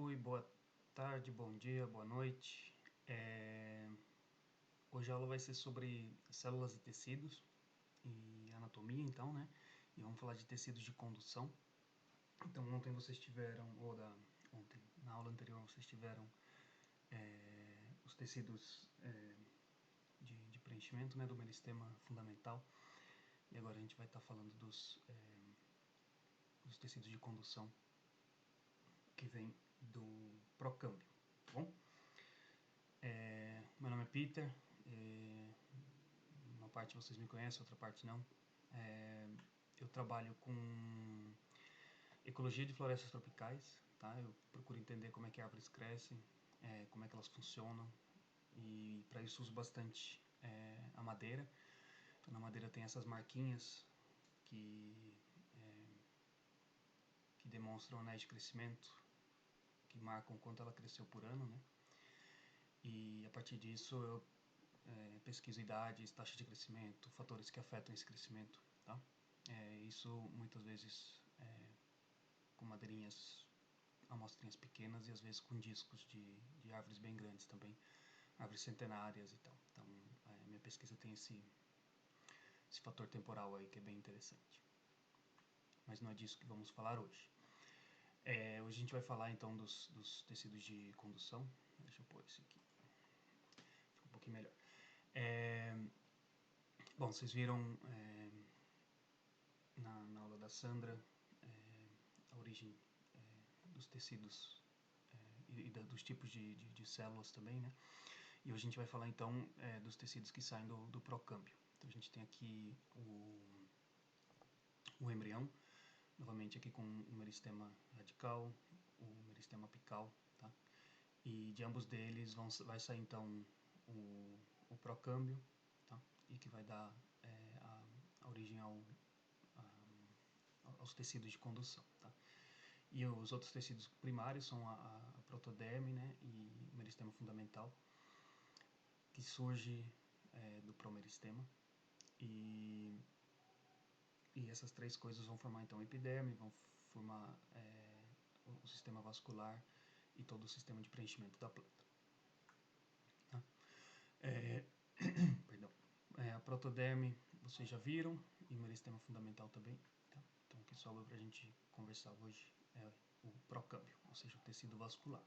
Oi, boa tarde, bom dia, boa noite. Hoje a aula vai ser sobre células e tecidos e anatomia, então, né? E vamos falar de tecidos de condução. Então, ontem vocês tiveram, ontem, na aula anterior, vocês tiveram os tecidos de preenchimento, né? Do meristema fundamental. E agora a gente vai estar falando dos tecidos de condução que vem do procâmbio, tá bom? Meu nome é Peter, uma parte vocês me conhecem, outra parte não. Eu trabalho com ecologia de florestas tropicais, tá? Eu procuro entender como é que árvores crescem, como é que elas funcionam, e para isso uso bastante a madeira. Então, na madeira tem essas marquinhas que demonstram anéis de crescimento, que marcam quanto ela cresceu por ano, né? E a partir disso eu pesquiso idades, taxa de crescimento, fatores que afetam esse crescimento, tá? Isso muitas vezes com madeirinhas, amostrinhas pequenas e às vezes com discos de árvores bem grandes também, árvores centenárias e tal. Então, minha pesquisa tem esse fator temporal aí que é bem interessante. Mas não é disso que vamos falar hoje. Hoje a gente vai falar então dos tecidos de condução. Deixa eu pôr esse aqui, fica um pouquinho melhor. Bom, vocês viram na aula da Sandra a origem dos tecidos dos tipos de células também, né? E hoje a gente vai falar então dos tecidos que saem do procâmbio. Então a gente tem aqui o embrião, novamente aqui com o meristema radical, o meristema apical, tá? E de ambos deles vai sair então o procâmbio, tá? E que vai dar a origem aos tecidos de condução, tá? E os outros tecidos primários são a protoderme, né, e o meristema fundamental, que surge do promeristema. E essas três coisas vão formar então a epiderme, vão formar o sistema vascular e todo o sistema de preenchimento da planta. Tá? Perdão. A protoderme vocês já viram, e o meristema fundamental também. Tá? Então o que sobra para a gente conversar hoje é o procâmbio, ou seja, o tecido vascular.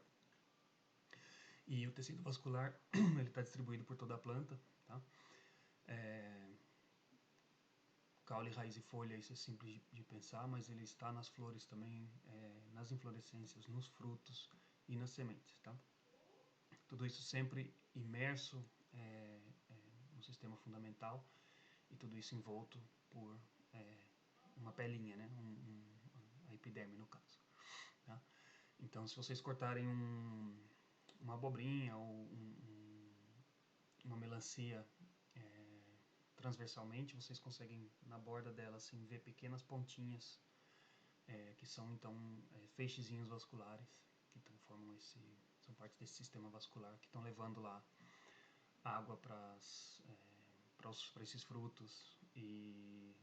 E o tecido vascular ele está distribuído por toda a planta, tá? Caule, raiz e folha, isso é simples de pensar, mas ele está nas flores também, nas inflorescências, nos frutos e nas sementes, tá? Tudo isso sempre imerso no sistema fundamental e tudo isso envolto por uma pelinha, né? A epiderme no caso, tá? Então, se vocês cortarem uma abobrinha ou uma melancia transversalmente, vocês conseguem na borda dela assim ver pequenas pontinhas que são então feixezinhos vasculares que então formam são parte desse sistema vascular que estão levando lá água para esses frutos e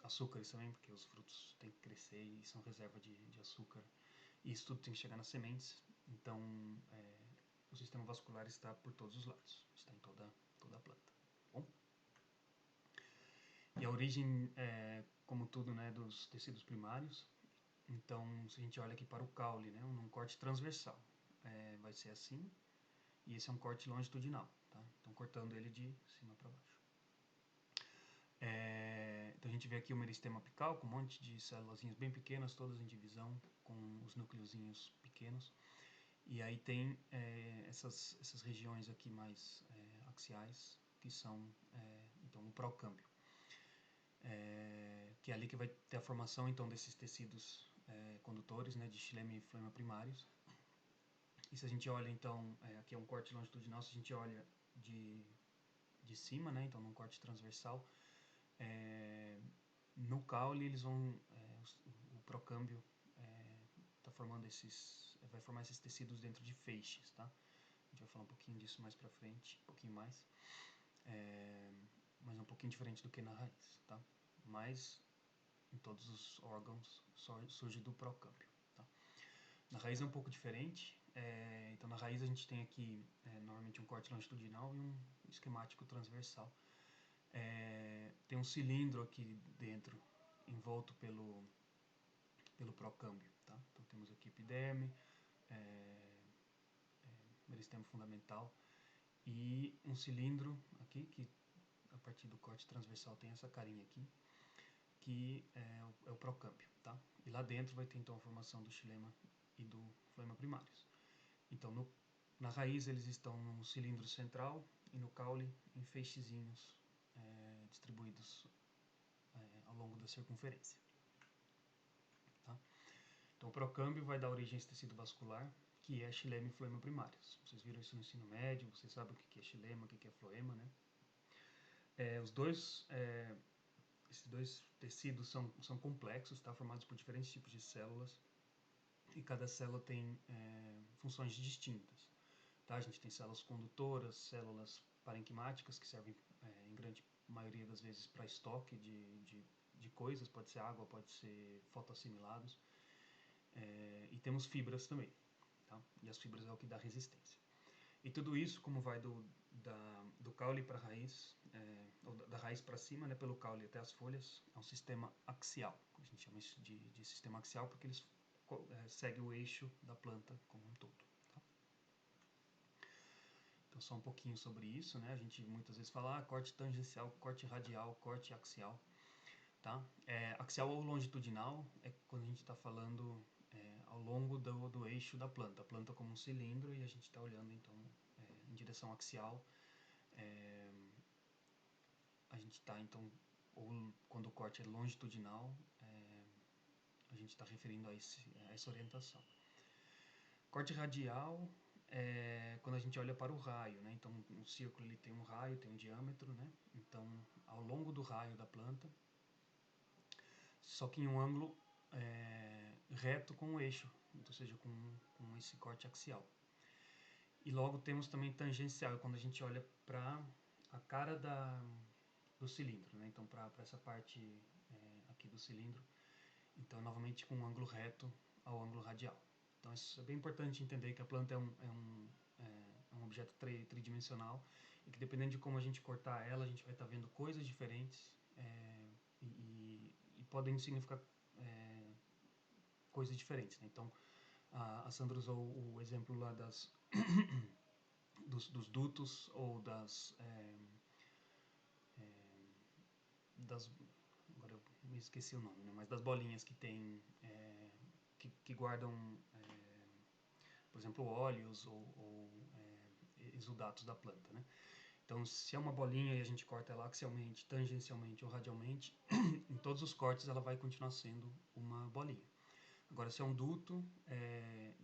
açúcares também, porque os frutos têm que crescer e são reserva de açúcar. E isso tudo tem que chegar nas sementes. Então, o sistema vascular está por todos os lados, está em toda a planta. Bom? E a origem, como tudo, né, dos tecidos primários. Então, se a gente olha aqui para o caule, né, um corte transversal, vai ser assim, e esse é um corte longitudinal, tá? Então, cortando ele de cima para baixo. Então, a gente vê aqui o meristema apical com um monte de células bem pequenas, todas em divisão, com os núcleozinhos pequenos. E aí tem essas regiões aqui mais axiais, que são então o procâmbio. Que é ali que vai ter a formação então desses tecidos condutores, né, de xilema e flema primários. E se a gente olha então, aqui é um corte longitudinal, se a gente olha de cima, né, então num corte transversal, no caule eles vão, o procâmbio tá formando vai formar esses tecidos dentro de feixes, tá? A gente vai falar um pouquinho disso mais pra frente, um pouquinho mais. Mas é um pouquinho diferente do que na raiz, tá? Mas em todos os órgãos surge do procâmbio, tá? Na raiz é um pouco diferente. Então, na raiz a gente tem aqui normalmente um corte longitudinal e um esquemático transversal. Tem um cilindro aqui dentro, envolto pelo procâmbio. Tá? Então, temos aqui epiderme, meristema fundamental e um cilindro aqui, que a partir do corte transversal tem essa carinha aqui, que é o procâmbio. Tá? E lá dentro vai ter então a formação do xilema e do floema primários. Então, na raiz eles estão no cilindro central e no caule em feixezinhos distribuídos ao longo da circunferência. Tá? Então, o procâmbio vai dar origem a esse tecido vascular, que é xilema e floema primários. Vocês viram isso no ensino médio, vocês sabem o que é xilema, o que é floema, né? Esses dois tecidos são complexos, tá? Formados por diferentes tipos de células, e cada célula tem funções distintas. Tá? A gente tem células condutoras, células parenquimáticas, que servem em grande maioria das vezes para estoque de coisas, pode ser água, pode ser fotoassimilados, e temos fibras também, tá? E as fibras é o que dá resistência. E tudo isso, como vai do caule para a raiz, ou da raiz para cima, né, pelo caule até as folhas, é um sistema axial. A gente chama isso de sistema axial porque eles seguem o eixo da planta como um todo. Tá? Então, só um pouquinho sobre isso, né? A gente muitas vezes fala corte tangencial, corte radial, corte axial. Tá? Axial ou longitudinal é quando a gente está falando ao longo do eixo da planta. A planta como um cilindro e a gente está olhando então em direção axial. A gente está então, ou quando o corte é longitudinal, a gente está referindo a essa orientação. Corte radial é quando a gente olha para o raio, né? Então, um círculo ele tem um raio, tem um diâmetro, né? Então, ao longo do raio da planta, só que em um ângulo reto com o eixo, ou seja, com esse corte axial. E logo temos também tangencial, quando a gente olha para a cara do cilindro, né? Então, para essa parte aqui do cilindro, então, novamente com um ângulo reto ao ângulo radial. Então, isso é bem importante entender que a planta é um objeto tridimensional e que dependendo de como a gente cortar ela, a gente vai estar vendo coisas diferentes e podem significar coisas diferentes. Né? Então, a Sandra usou o exemplo lá dos dutos ou das agora eu me esqueci o nome, né? Mas das bolinhas que tem que guardam por exemplo óleos ou exudatos da planta, né? Então, se é uma bolinha e a gente corta ela axialmente, tangencialmente ou radialmente, em todos os cortes ela vai continuar sendo uma bolinha. Agora, se é um duto,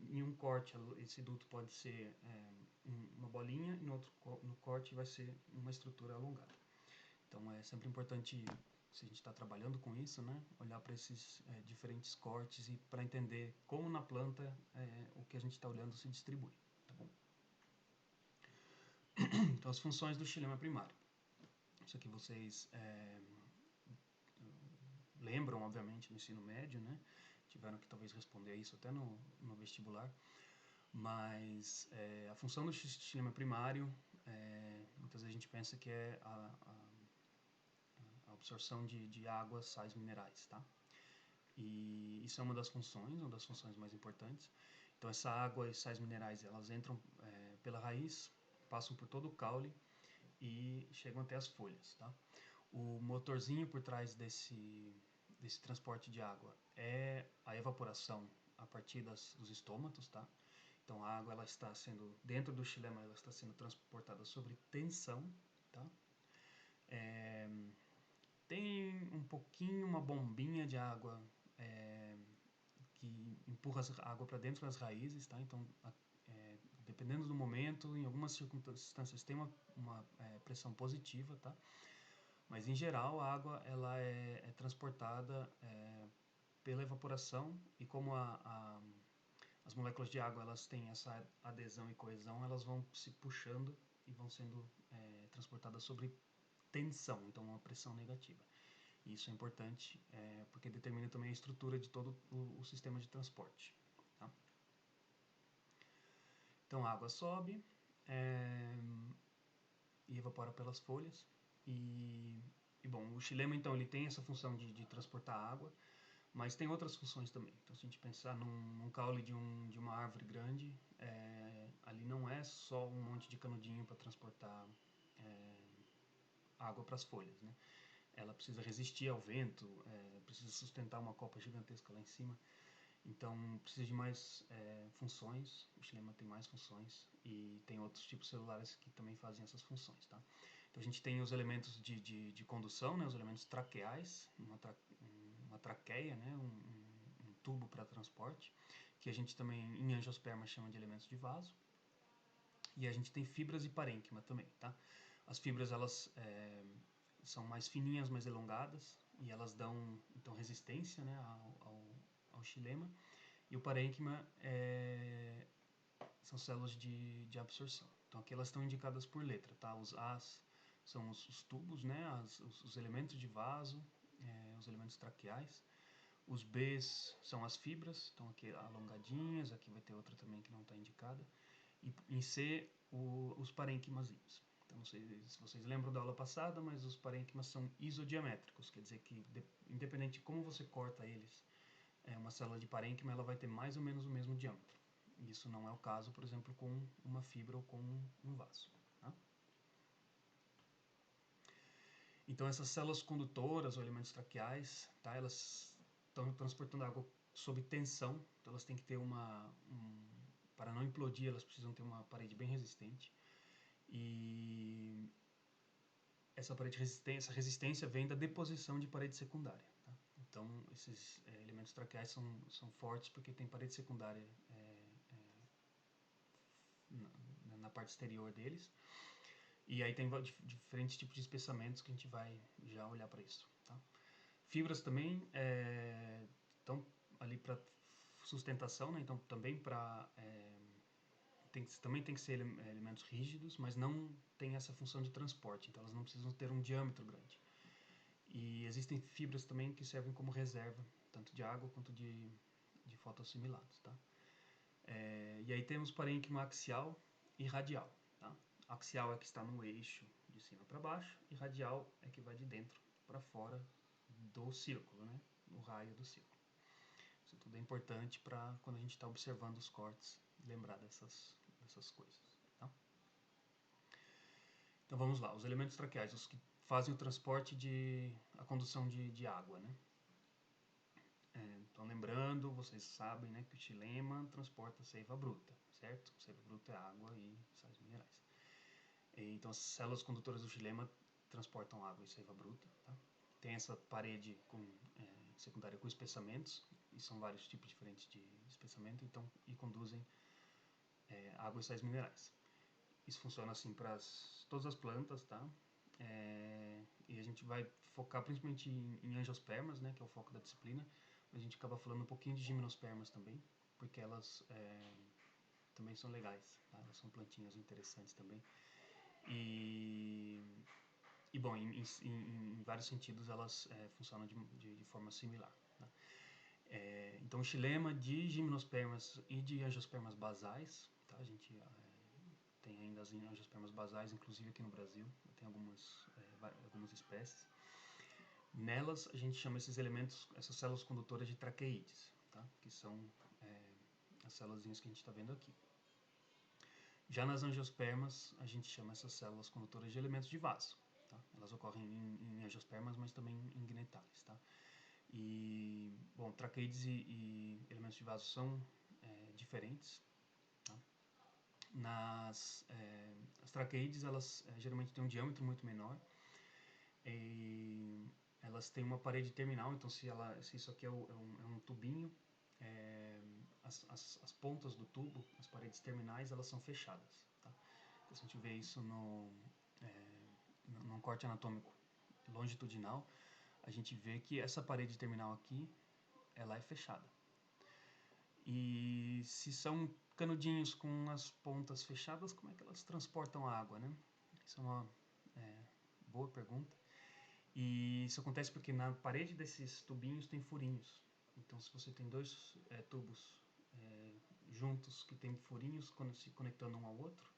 em um corte esse duto pode ser uma bolinha e no corte vai ser uma estrutura alongada. Então, é sempre importante, se a gente está trabalhando com isso, né, olhar para esses diferentes cortes e para entender como na planta o que a gente está olhando se distribui. Tá bom? Então, as funções do xilema primário. Isso aqui vocês lembram, obviamente, no ensino médio, né? Tiveram que talvez responder isso até no vestibular. Mas a função do xilema primário, muitas vezes a gente pensa que é a absorção de água, sais minerais, tá? E isso é uma das funções mais importantes. Então, essa água e sais minerais, elas entram pela raiz, passam por todo o caule e chegam até as folhas, tá? O motorzinho por trás desse transporte de água é a evaporação a partir dos estômatos, tá? Então a água ela está sendo dentro do xilema, ela está sendo transportada sobre tensão, tá? Tem um pouquinho uma bombinha de água que empurra a água para dentro das raízes, tá? Então dependendo do momento, em algumas circunstâncias tem uma pressão positiva, tá? Mas em geral a água ela é transportada pela evaporação e como as moléculas de água elas têm essa adesão e coesão, elas vão se puxando e vão sendo transportadas sobre tensão, então uma pressão negativa. E isso é importante porque determina também a estrutura de todo o sistema de transporte. Tá? Então a água sobe e evapora pelas folhas. Bom, o xilema então ele tem essa função de transportar água, mas tem outras funções também. Então, se a gente pensar num caule de uma árvore grande, ali não é só um monte de canudinho para transportar água para as folhas, né? Ela precisa resistir ao vento, precisa sustentar uma copa gigantesca lá em cima. Então, precisa de mais funções. O xilema tem mais funções e tem outros tipos celulares que também fazem essas funções, tá? Então, a gente tem os elementos de condução, né? Os elementos traqueais, uma traqueia, né? Um tubo para transporte, que a gente também, em angiosperma, chama de elementos de vaso. E a gente tem fibras e parênquima também, tá? As fibras, elas são mais fininhas, mais elongadas, e elas dão, então, resistência, né, ao xilema. E o parênquima são células de absorção. Então, aqui elas estão indicadas por letra, tá? Os As são os tubos, né, os elementos de vaso, os elementos traqueais. Os Bs são as fibras, estão aqui alongadinhas, aqui vai ter outra também que não está indicada. E em C, os parênquimazinhos. Então, não sei se vocês lembram da aula passada, mas os parênquimas são isodiamétricos, quer dizer que, independente de como você corta eles, uma célula de parênquima ela vai ter mais ou menos o mesmo diâmetro. Isso não é o caso, por exemplo, com uma fibra ou com um vaso. Tá? Então, essas células condutoras ou elementos traqueais, tá? Elas estão transportando água sob tensão, então elas têm que ter para não implodir, elas precisam ter uma parede bem resistente. E essa resistência vem da deposição de parede secundária. Tá? Então, esses elementos traqueais são fortes porque tem parede secundária na parte exterior deles. E aí tem diferentes tipos de espessamentos que a gente vai já olhar para isso. Tá? Fibras também estão ali para sustentação, né? Então também também tem que ser elementos rígidos, mas não tem essa função de transporte, então elas não precisam ter um diâmetro grande. E existem fibras também que servem como reserva, tanto de água quanto de fotoassimilados. Tá? E aí temos parênquima axial e radial. Tá? Axial é que está no eixo de cima para baixo, e radial é que vai de dentro para fora do círculo, né? No raio do círculo. Isso tudo é importante para quando a gente está observando os cortes, lembrar dessas coisas. Tá? Então vamos lá, os elementos traqueais, os que fazem o transporte a condução de água, né? Então lembrando, vocês sabem, né, que o xilema transporta seiva bruta, certo? Seiva bruta é água e sais minerais. Então as células condutoras do xilema transportam água e seiva bruta, tá? Tem essa parede secundária com espessamentos, e são vários tipos diferentes de espessamento, então, e conduzem água e sais minerais. Isso funciona assim para todas as plantas, tá? E a gente vai focar principalmente em angiospermas, né, que é o foco da disciplina, mas a gente acaba falando um pouquinho de gimnospermas também, porque elas também são legais, tá? Elas são plantinhas interessantes também. E bom, em vários sentidos elas funcionam de forma similar. Tá? Então, o xilema de gimnospermas e de angiospermas basais, tá? A gente tem ainda as angiospermas basais, inclusive aqui no Brasil, tem algumas espécies. Nelas, a gente chama esses elementos, essas células condutoras de traqueídes, tá? Que são as células que a gente está vendo aqui. Já nas angiospermas, a gente chama essas células condutoras de elementos de vaso. Tá? Elas ocorrem em angiospermas, mas também em gnetales. Tá? E, bom, traqueídes e elementos de vaso são diferentes. Tá? As traqueídes, elas geralmente têm um diâmetro muito menor. E elas têm uma parede terminal, então se isso aqui é um tubinho, as pontas do tubo, as paredes terminais, elas são fechadas. Tá? Então, se a gente vê isso num corte anatômico longitudinal, a gente vê que essa parede terminal aqui, ela é fechada. E se são canudinhos com as pontas fechadas, como é que elas transportam a água, né? Isso é uma boa pergunta. E isso acontece porque na parede desses tubinhos tem furinhos. Então, se você tem dois tubos juntos que tem furinhos se conectando um ao outro,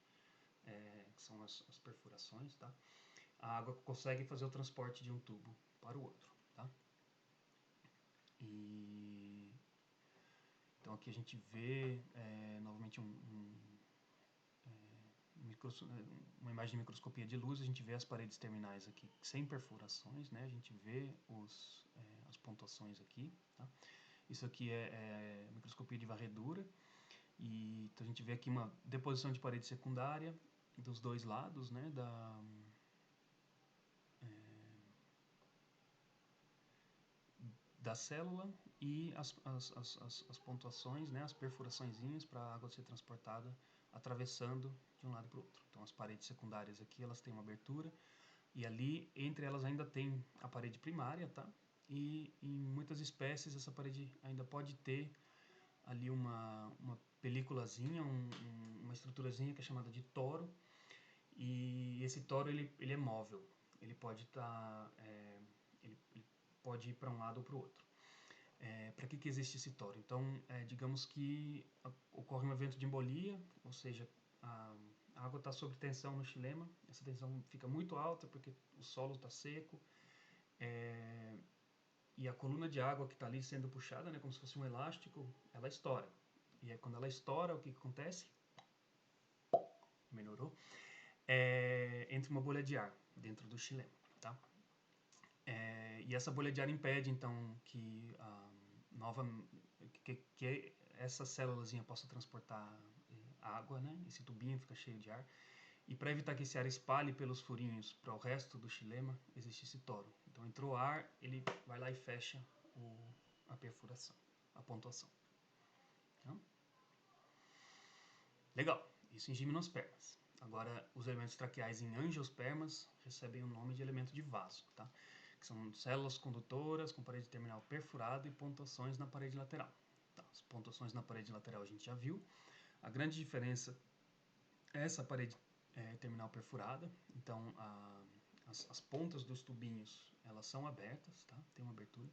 que são as perfurações, tá? A água consegue fazer o transporte de um tubo para o outro, tá? Então aqui a gente vê novamente uma imagem de microscopia de luz. A gente vê as paredes terminais aqui sem perfurações, né? A gente vê as pontuações aqui, tá? Isso aqui é microscopia de varredura. Então a gente vê aqui uma deposição de parede secundária dos dois lados, né, da célula, e as pontuações, né, as perfuraçõezinhas para a água ser transportada atravessando de um lado para o outro. Então as paredes secundárias aqui, elas têm uma abertura, e ali entre elas ainda tem a parede primária, tá? E em muitas espécies essa parede ainda pode ter ali uma películazinha, uma estruturazinha que é chamada de toro, e esse toro ele é móvel, ele pode ele pode ir para um lado ou para o outro. Para que existe esse toro? Então, digamos que ocorre um evento de embolia, ou seja, a água está sob tensão no xilema, essa tensão fica muito alta porque o solo está seco, e a coluna de água que está ali sendo puxada, né, como se fosse um elástico, ela estoura. E aí, quando ela estoura, o que acontece? Melhorou? Entra uma bolha de ar dentro do xilema, tá? E essa bolha de ar impede, então, que essa célulazinha possa transportar água, né? Esse tubinho fica cheio de ar. E para evitar que esse ar espalhe pelos furinhos para o resto do xilema, existe esse toro. Então, entrou ar, ele vai lá e fecha a perfuração, a pontuação. Então, legal, isso em gimnospermas. Agora, os elementos traqueais em angiospermas recebem o nome de elemento de vaso, tá? Que são células condutoras com parede terminal perfurada e pontuações na parede lateral. Tá, as pontuações na parede lateral a gente já viu. A grande diferença é essa parede terminal perfurada. Então, as pontas dos tubinhos, elas são abertas, tá? Tem uma abertura.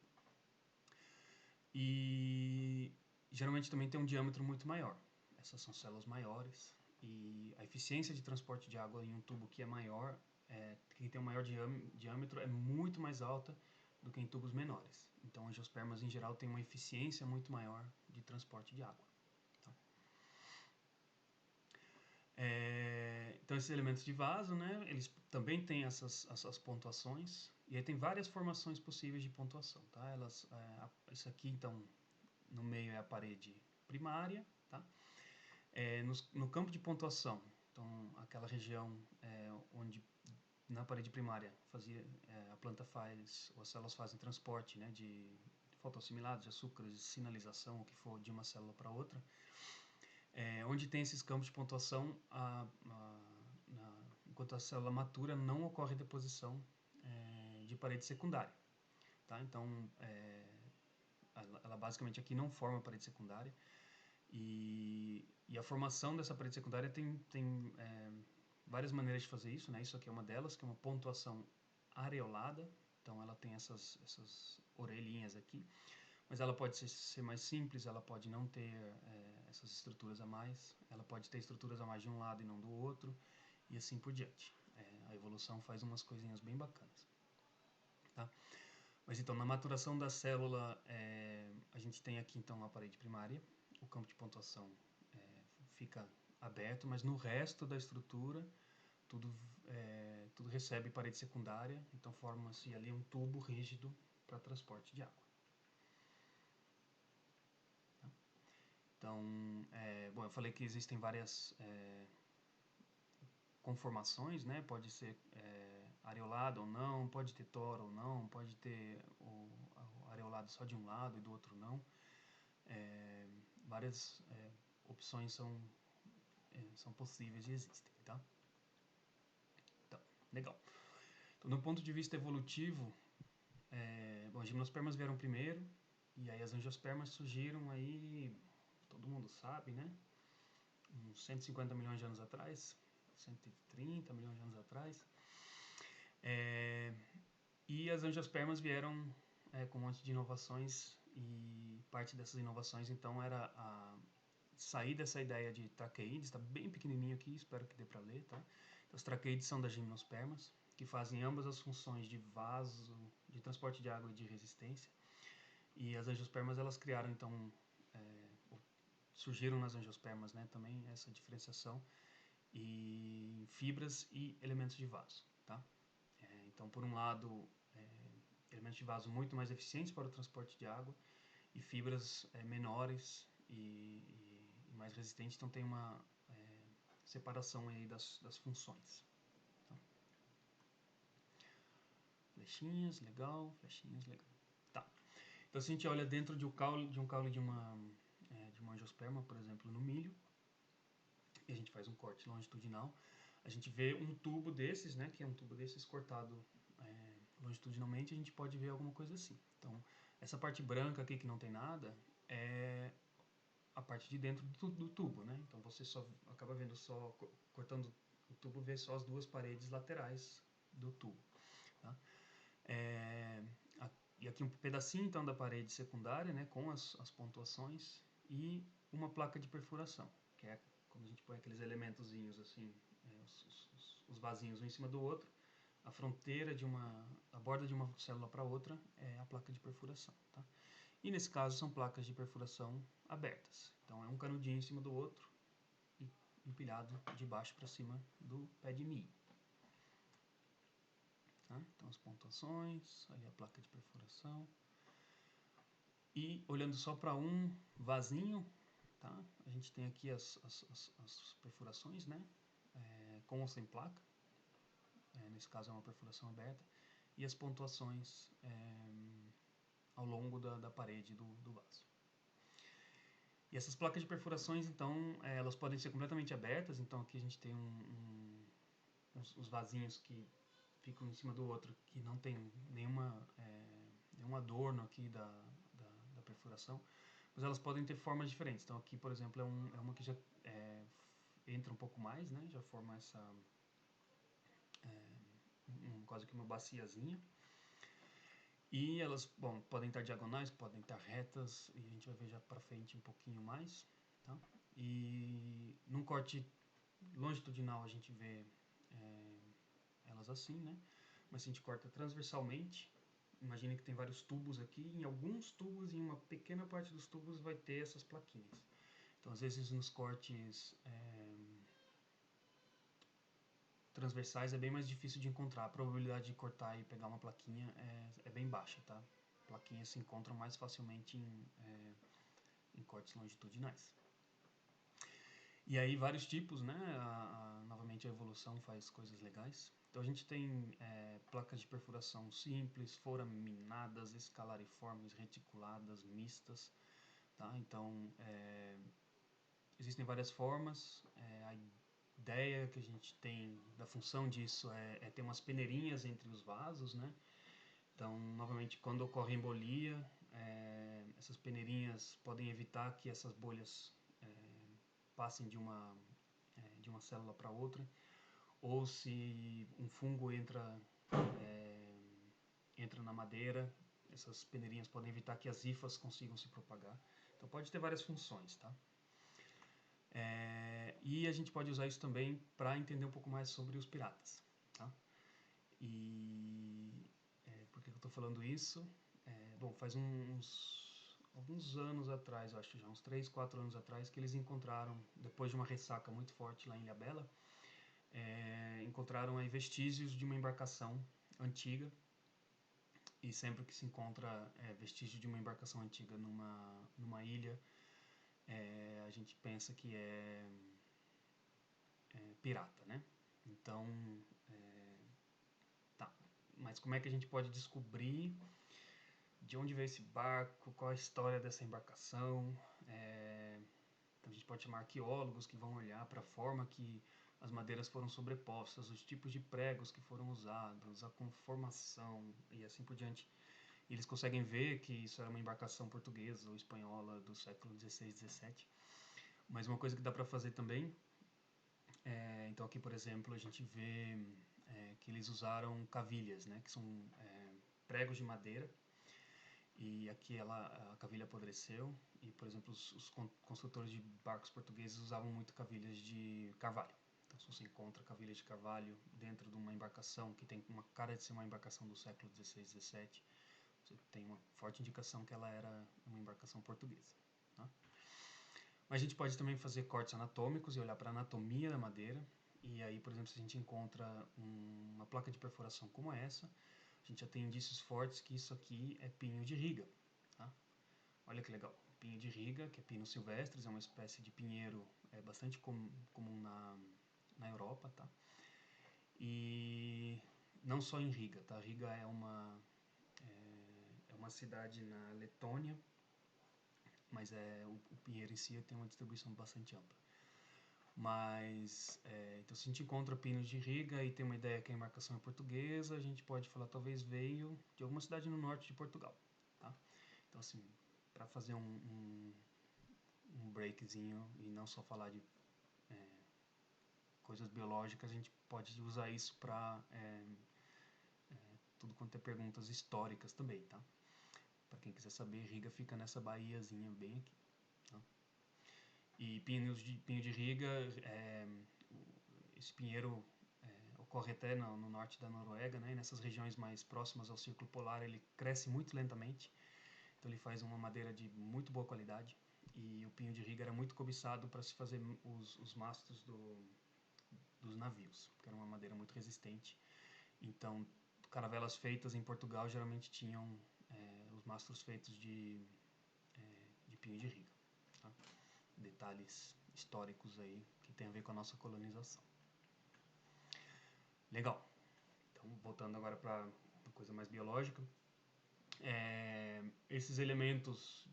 E geralmente também tem um diâmetro muito maior. Essas são células maiores. E a eficiência de transporte de água em um tubo que é maior, que tem um maior diâmetro, é muito mais alta do que em tubos menores. Então, angiospermas em geral têm uma eficiência muito maior de transporte de água. Tá? Então, esses elementos de vaso, né, eles também têm essas pontuações. E aí tem várias formações possíveis de pontuação. Tá? Isso aqui, então, no meio é a parede primária. Tá? No campo de pontuação, então aquela região onde na parede primária a planta faz, ou as células fazem transporte, né, de fotoassimilados, de açúcares, de sinalização, o que for, de uma célula para outra, onde tem esses campos de pontuação, enquanto a célula matura, não ocorre deposição de parede secundária. Tá? Então, ela basicamente aqui não forma parede secundária. E a formação dessa parede secundária tem várias maneiras de fazer isso, né? Isso aqui é uma delas, que é uma pontuação areolada. Então, ela tem essas orelhinhas aqui. Mas ela pode ser mais simples, ela pode não ter essas estruturas a mais. Ela pode ter estruturas a mais de um lado e não do outro. E assim por diante. A evolução faz umas coisinhas bem bacanas. Tá? Mas então, na maturação da célula, a gente tem aqui então a parede primária. O campo de pontuação fica aberto, mas no resto da estrutura tudo recebe parede secundária, então forma-se ali um tubo rígido para transporte de água. Tá? Então, bom, eu falei que existem várias conformações, né? Pode ser areolado ou não, pode ter toro ou não, pode ter o areolado só de um lado e do outro não. Várias opções são possíveis e existem, tá? Então, legal. Então, do ponto de vista evolutivo, bom, as gimnospermas vieram primeiro, e aí as angiospermas surgiram aí, todo mundo sabe, né? Uns 150 milhões de anos atrás, 130 milhões de anos atrás. E as angiospermas vieram com um monte de inovações e parte dessas inovações então era sair dessa ideia de traqueídeos, está bem pequenininho aqui, espero que dê para ler, tá? Então, os traqueídeos são das gimnospermas, que fazem ambas as funções de vaso, de transporte de água e de resistência. E as angiospermas, elas criaram então, surgiram nas angiospermas, né, também essa diferenciação e fibras e elementos de vaso, tá? Então, por um lado, elementos de vaso muito mais eficientes para o transporte de água e fibras menores e mais resistentes, então tem uma separação aí das funções. Tá? Flechinhas, legal, flechinhas, legal. Tá. Então, se a gente olha dentro de um caule de uma angiosperma, por exemplo, no milho, e a gente faz um corte longitudinal, a gente vê um tubo desses, né, que é um tubo desses cortado longitudinalmente, a gente pode ver alguma coisa assim. Então, essa parte branca aqui que não tem nada é a parte de dentro do tubo, né? Então você só acaba vendo só cortando o tubo, vê só as duas paredes laterais do tubo. Tá? E aqui um pedacinho então da parede secundária, né, com as pontuações e uma placa de perfuração, que é quando a gente põe aqueles elementozinhos assim, os vasinhos um em cima do outro, a fronteira a borda de uma célula para outra é a placa de perfuração, tá? E nesse caso são placas de perfuração abertas. Então é um canudinho em cima do outro e empilhado de baixo para cima do pé de milho. Tá? Então as pontuações, aí a placa de perfuração. E olhando só para um vasinho, tá? A gente tem aqui as perfurações, né? Com ou sem placa. Nesse caso é uma perfuração aberta. E as pontuações ao longo da parede do vaso. E essas placas de perfurações, então, elas podem ser completamente abertas. Então aqui a gente tem uns vasinhos que ficam em cima do outro, que não tem nenhum adorno aqui da perfuração, mas elas podem ter formas diferentes. Então aqui, por exemplo, é uma que já entra um pouco mais, né? Já forma quase que uma baciazinha. E elas, bom, podem estar diagonais, podem estar retas, e a gente vai ver já para frente um pouquinho mais, tá? E num corte longitudinal a gente vê elas assim, né? Mas se a gente corta transversalmente, imagine que tem vários tubos aqui, em alguns tubos, em uma pequena parte dos tubos vai ter essas plaquinhas. Então, às vezes nos cortes transversais é bem mais difícil de encontrar. A probabilidade de cortar e pegar uma plaquinha é bem baixa, tá? Plaquinhas se encontram mais facilmente em cortes longitudinais. E aí vários tipos, né? Novamente a evolução faz coisas legais. Então a gente tem placas de perfuração simples, foraminadas, escalariformes, reticuladas, mistas, tá? Então existem várias formas. A ideia que a gente tem da função disso é ter umas peneirinhas entre os vasos, né? Então, novamente, quando ocorre embolia, essas peneirinhas podem evitar que essas bolhas passem de uma célula para outra, ou se um fungo entra na madeira, essas peneirinhas podem evitar que as hifas consigam se propagar. Então pode ter várias funções, tá? E a gente pode usar isso também para entender um pouco mais sobre os piratas, tá? E por que eu estou falando isso? Bom, faz alguns anos atrás, eu acho já uns 3, 4 anos atrás, que eles encontraram, depois de uma ressaca muito forte lá em Ilhabela, encontraram aí vestígios de uma embarcação antiga. E sempre que se encontra vestígio de uma embarcação antiga numa ilha, a gente pensa que é pirata, né? Então, tá. Mas como é que a gente pode descobrir de onde veio esse barco, qual a história dessa embarcação? Então a gente pode chamar arqueólogos que vão olhar para a forma que as madeiras foram sobrepostas, os tipos de pregos que foram usados, a conformação e assim por diante. E eles conseguem ver que isso era uma embarcação portuguesa ou espanhola do século XVI, XVII. Mas uma coisa que dá para fazer também, então aqui por exemplo a gente vê que eles usaram cavilhas, né, que são pregos de madeira, e aqui a cavilha apodreceu e, por exemplo, os construtores de barcos portugueses usavam muito cavilhas de carvalho. Então, se você encontra cavilhas de carvalho dentro de uma embarcação que tem uma cara de ser uma embarcação do século XVI, XVII, você tem uma forte indicação que ela era uma embarcação portuguesa. Tá? Mas a gente pode também fazer cortes anatômicos e olhar para a anatomia da madeira. E aí, por exemplo, se a gente encontra uma placa de perfuração como essa, a gente já tem indícios fortes que isso aqui é pinho de riga. Tá? Olha que legal. Pinho de riga, que é Pinus silvestris, é uma espécie de pinheiro bastante comum na Europa. Tá? E não só em Riga. Tá? Riga é uma cidade na Letônia, mas o pinheiro em si tem uma distribuição bastante ampla. Mas, então se a gente encontra pinos de riga e tem uma ideia que a embarcação é portuguesa, a gente pode falar talvez veio de alguma cidade no norte de Portugal, tá? Então assim, para fazer um breakzinho e não só falar de coisas biológicas, a gente pode usar isso para tudo quanto é perguntas históricas também, tá? Para quem quiser saber, Riga fica nessa baíazinha bem aqui, tá? E pinho de riga, esse pinheiro ocorre até no norte da Noruega, né? E nessas regiões mais próximas ao círculo polar ele cresce muito lentamente, então ele faz uma madeira de muito boa qualidade. E o pinho de riga era muito cobiçado para se fazer os mastros dos navios, porque era uma madeira muito resistente. Então, caravelas feitas em Portugal geralmente tinham os mastros feitos de pinho de riga. Tá? Detalhes históricos aí que tem a ver com a nossa colonização. Legal. Então, voltando agora para uma coisa mais biológica, esses elementos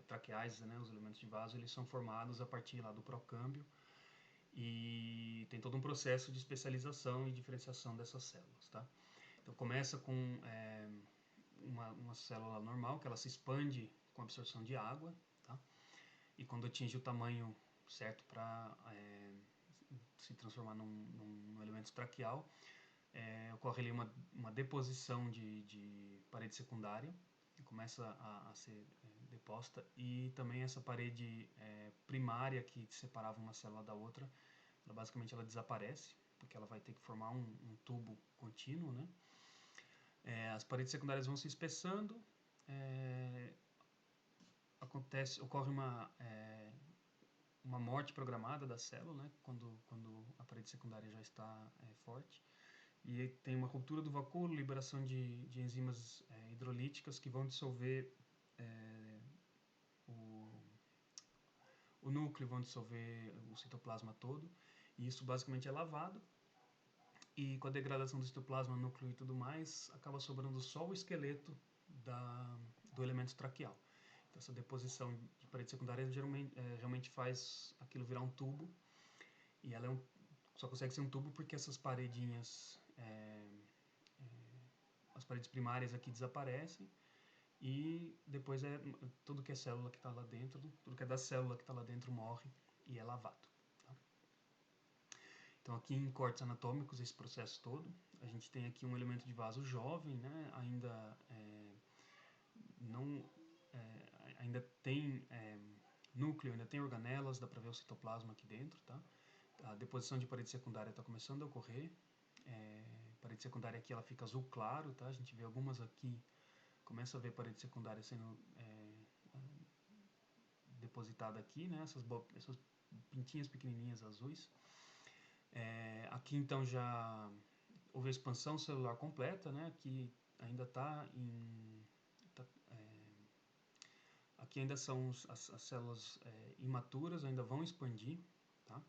traqueais, né, os elementos de vaso, eles são formados a partir lá do procâmbio e tem todo um processo de especialização e diferenciação dessas células, tá? Então começa com uma célula normal, que ela se expande com a absorção de água, tá? E quando atinge o tamanho certo para se transformar num elemento traqueal, ocorre ali uma deposição de parede secundária, que começa a ser deposta, e também essa parede primária que separava uma célula da outra, basicamente ela desaparece, porque ela vai ter que formar um tubo contínuo, né? As paredes secundárias vão se espessando, ocorre uma morte programada da célula, né? Quando a parede secundária já está forte. E tem uma ruptura do vacúolo, liberação de enzimas hidrolíticas que vão dissolver o núcleo, vão dissolver o citoplasma todo. E isso basicamente é lavado. E com a degradação do citoplasma, núcleo e tudo mais, acaba sobrando só o esqueleto do elemento traqueal. Então, essa deposição de parede secundária realmente faz aquilo virar um tubo. E ela só consegue ser um tubo porque essas paredinhas, as paredes primárias aqui desaparecem. E depois tudo que é célula que está lá dentro, tudo que é da célula que está lá dentro morre e é lavado. Tá? Então aqui em cortes anatômicos, esse processo todo, a gente tem aqui um elemento de vaso jovem, né? Ainda tem núcleo, ainda tem organelas, dá para ver o citoplasma aqui dentro, tá? A deposição de parede secundária está começando a ocorrer. Parede secundária aqui ela fica azul claro, tá? A gente vê algumas aqui, começa a ver parede secundária sendo depositada aqui, né? Essas pintinhas pequenininhas azuis. Aqui então já houve a expansão celular completa, né? Aqui ainda está aqui ainda são as células imaturas, ainda vão expandir, tá?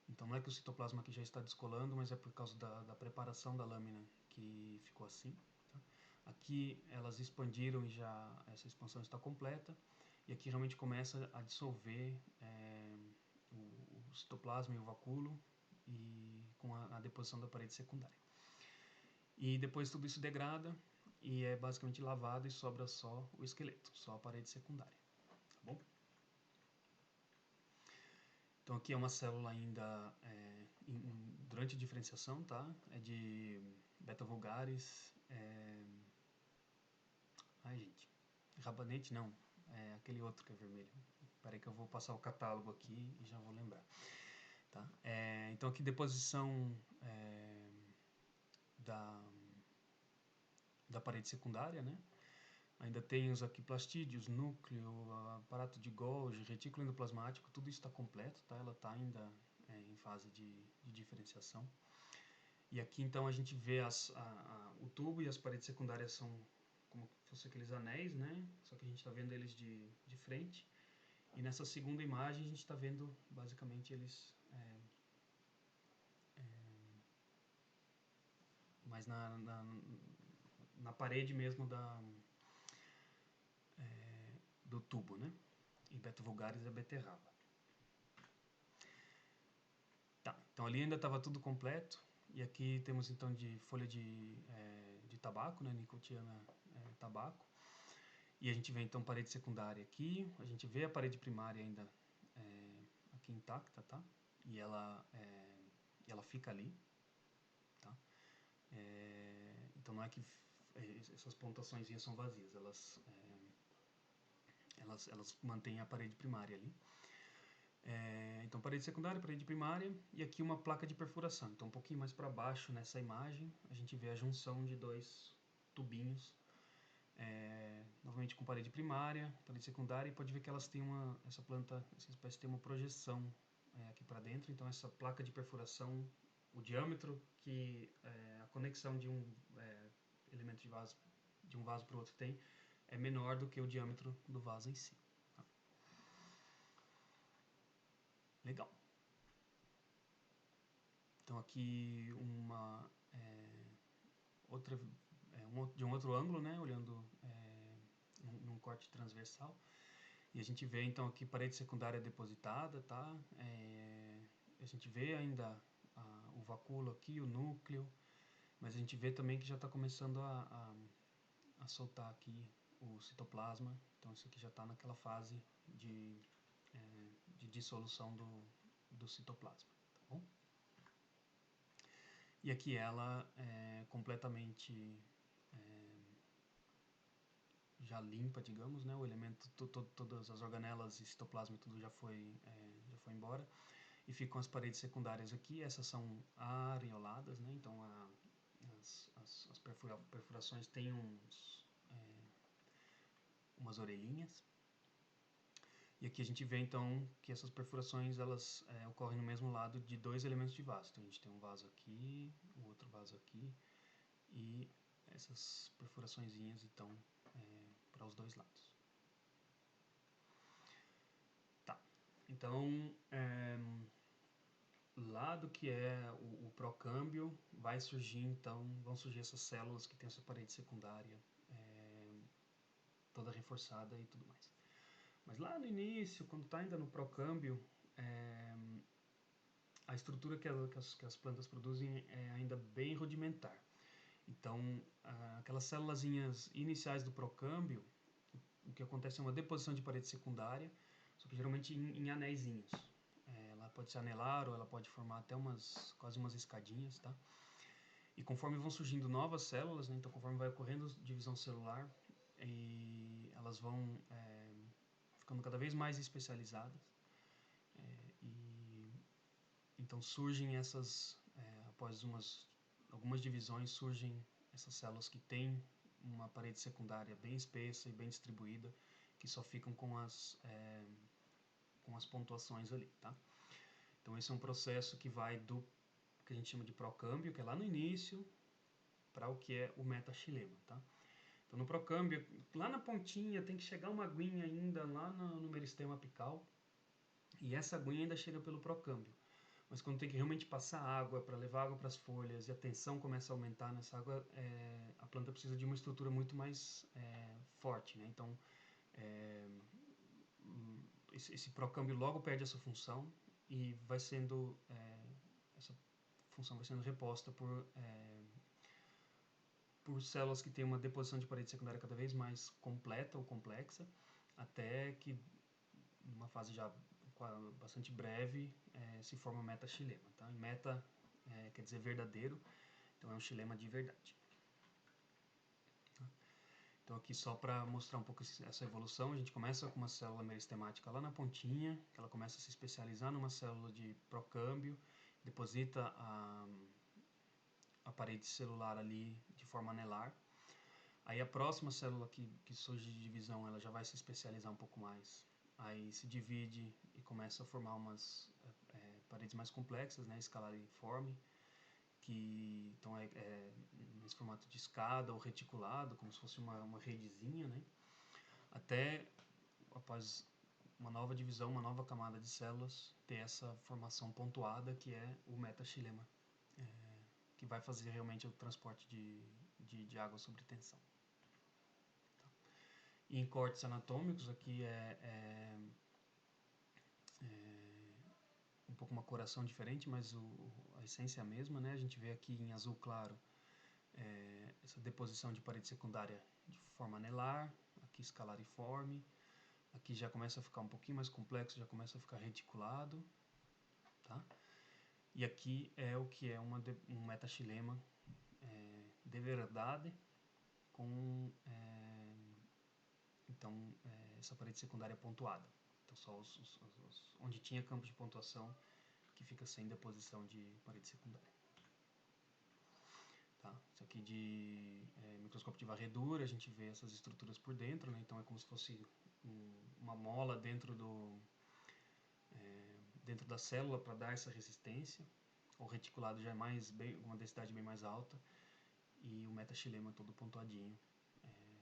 Então não é que o citoplasma aqui já está descolando, mas é por causa da preparação da lâmina que ficou assim. Tá? Aqui elas expandiram e já essa expansão está completa. E aqui realmente começa a dissolver o citoplasma e o vacúolo e com a deposição da parede secundária. E depois tudo isso degrada e é basicamente lavado e sobra só o esqueleto, só a parede secundária. Tá bom? Então aqui é uma célula ainda durante a diferenciação, tá? É de beta vulgaris. Ai, gente. Rabanete não, é aquele outro que é vermelho. Peraí que eu vou passar o catálogo aqui e já vou lembrar. Tá? Então aqui deposição da parede secundária, né? Ainda tem os aqui plastídeos, núcleo, aparato de Golgi, retículo endoplasmático, tudo isso está completo, tá? Ela está ainda em fase de diferenciação. E aqui então a gente vê o tubo e as paredes secundárias são como se fossem aqueles anéis, né? Só que a gente está vendo eles de frente. E nessa segunda imagem a gente está vendo basicamente eles mais na parede mesmo do tubo, né? E Beto vulgaris é beterraba. Tá, então ali ainda estava tudo completo. E aqui temos então de folha de tabaco, né? Nicotiana tabaco. E a gente vê então parede secundária aqui. A gente vê a parede primária ainda aqui intacta, tá? E ela fica ali, tá? Então não é que essas pontuações são vazias, elas mantêm a parede primária ali. Então parede secundária, parede primária e aqui uma placa de perfuração. Então um pouquinho mais para baixo nessa imagem a gente vê a junção de dois tubinhos, novamente com parede primária, parede secundária, e pode ver que elas têm essa planta, essa espécie tem uma projeção aqui para dentro. Então essa placa de perfuração, o diâmetro que a conexão de um elemento de um vaso para o outro tem é menor do que o diâmetro do vaso em si. Tá? Legal. Então aqui de um outro ângulo, né, olhando num corte transversal. E a gente vê então aqui parede secundária depositada, tá? A gente vê ainda o vacúolo aqui, o núcleo, mas a gente vê também que já está começando a soltar aqui o citoplasma. Então isso aqui já está naquela fase de dissolução do citoplasma, tá bom? E aqui ela é completamente já limpa, digamos, né? O elemento, todas as organelas e citoplasma e tudo já foi embora. E ficam as paredes secundárias aqui, essas são areoladas, né? Então as perfurações têm umas orelhinhas. E aqui a gente vê então que essas perfurações elas ocorrem no mesmo lado de dois elementos de vaso. Então a gente tem um vaso aqui, o outro vaso aqui e essas perfuraçõezinhas então para os dois lados. Tá, então lá do que é o procâmbio vão surgir essas células que tem essa parede secundária toda reforçada e tudo mais. Mas lá no início, quando está ainda no procâmbio, a estrutura que as plantas produzem é ainda bem rudimentar. Então, aquelas célulazinhas iniciais do procâmbio, o que acontece é uma deposição de parede secundária, só que geralmente em anéisinhos. Ela pode ser anelar ou ela pode formar até quase umas escadinhas, tá? E conforme vão surgindo novas células, né, então conforme vai ocorrendo a divisão celular, e elas vão ficando cada vez mais especializadas. Então surgem após algumas divisões, surgem essas células que têm uma parede secundária bem espessa e bem distribuída, que só ficam com as pontuações ali, tá? Então esse é um processo que vai do que a gente chama de procâmbio, que é lá no início, para o que é o metaxilema, tá? Então no procâmbio, lá na pontinha tem que chegar uma aguinha ainda lá no meristema apical, e essa aguinha ainda chega pelo procâmbio. Mas quando tem que realmente passar água para levar água para as folhas e a tensão começa a aumentar nessa água, a planta precisa de uma estrutura muito mais forte, né? Então esse procâmbio logo perde essa função e essa função vai sendo reposta por células que têm uma deposição de parede secundária cada vez mais completa ou complexa, até que numa fase já bastante breve se forma metaxilema, tá? E meta quer dizer verdadeiro, então é um xilema de verdade. Então aqui só para mostrar um pouco essa evolução, a gente começa com uma célula meristemática lá na pontinha, que ela começa a se especializar numa célula de procâmbio, deposita a parede celular ali de forma anelar. Aí a próxima célula que surge de divisão, ela já vai se especializar um pouco mais. Aí se divide e começa a formar umas paredes mais complexas, né, escalariforme, que então nesse formato de escada ou reticulado, como se fosse uma redezinha, né? Até após uma nova divisão, uma nova camada de células, ter essa formação pontuada que é o metaxilema, que vai fazer realmente o transporte de água sob tensão. Tá? E em cortes anatômicos, aqui um pouco uma coloração diferente, mas a essência é a mesma, né? A gente vê aqui em azul claro essa deposição de parede secundária de forma anelar, aqui escalariforme, aqui já começa a ficar um pouquinho mais complexo, já começa a ficar reticulado, tá? E aqui é o que é um metaxilema de verdade, com essa parede secundária pontuada. Então só onde tinha campo de pontuação que fica sem deposição de parede secundária. Tá? Isso aqui de microscópio de varredura, a gente vê essas estruturas por dentro, né? Então é como se fosse uma mola dentro da célula para dar essa resistência. O reticulado já é uma densidade bem mais alta e o metaxilema todo pontuadinho,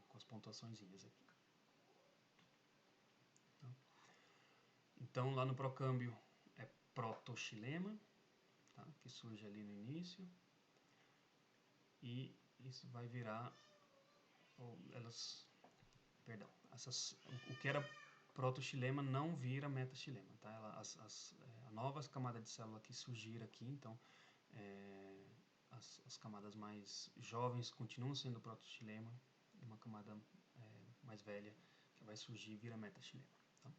com as pontuaçõezinhas aqui. Então lá no procâmbio é protoxilema, tá? Que surge ali no início, e isso vai virar o que era protoxilema não vira metaxilema, tá? A nova camada de célula que surgir aqui, então as camadas mais jovens continuam sendo protoxilema, e uma camada mais velha que vai surgir vira metaxilema. Tá?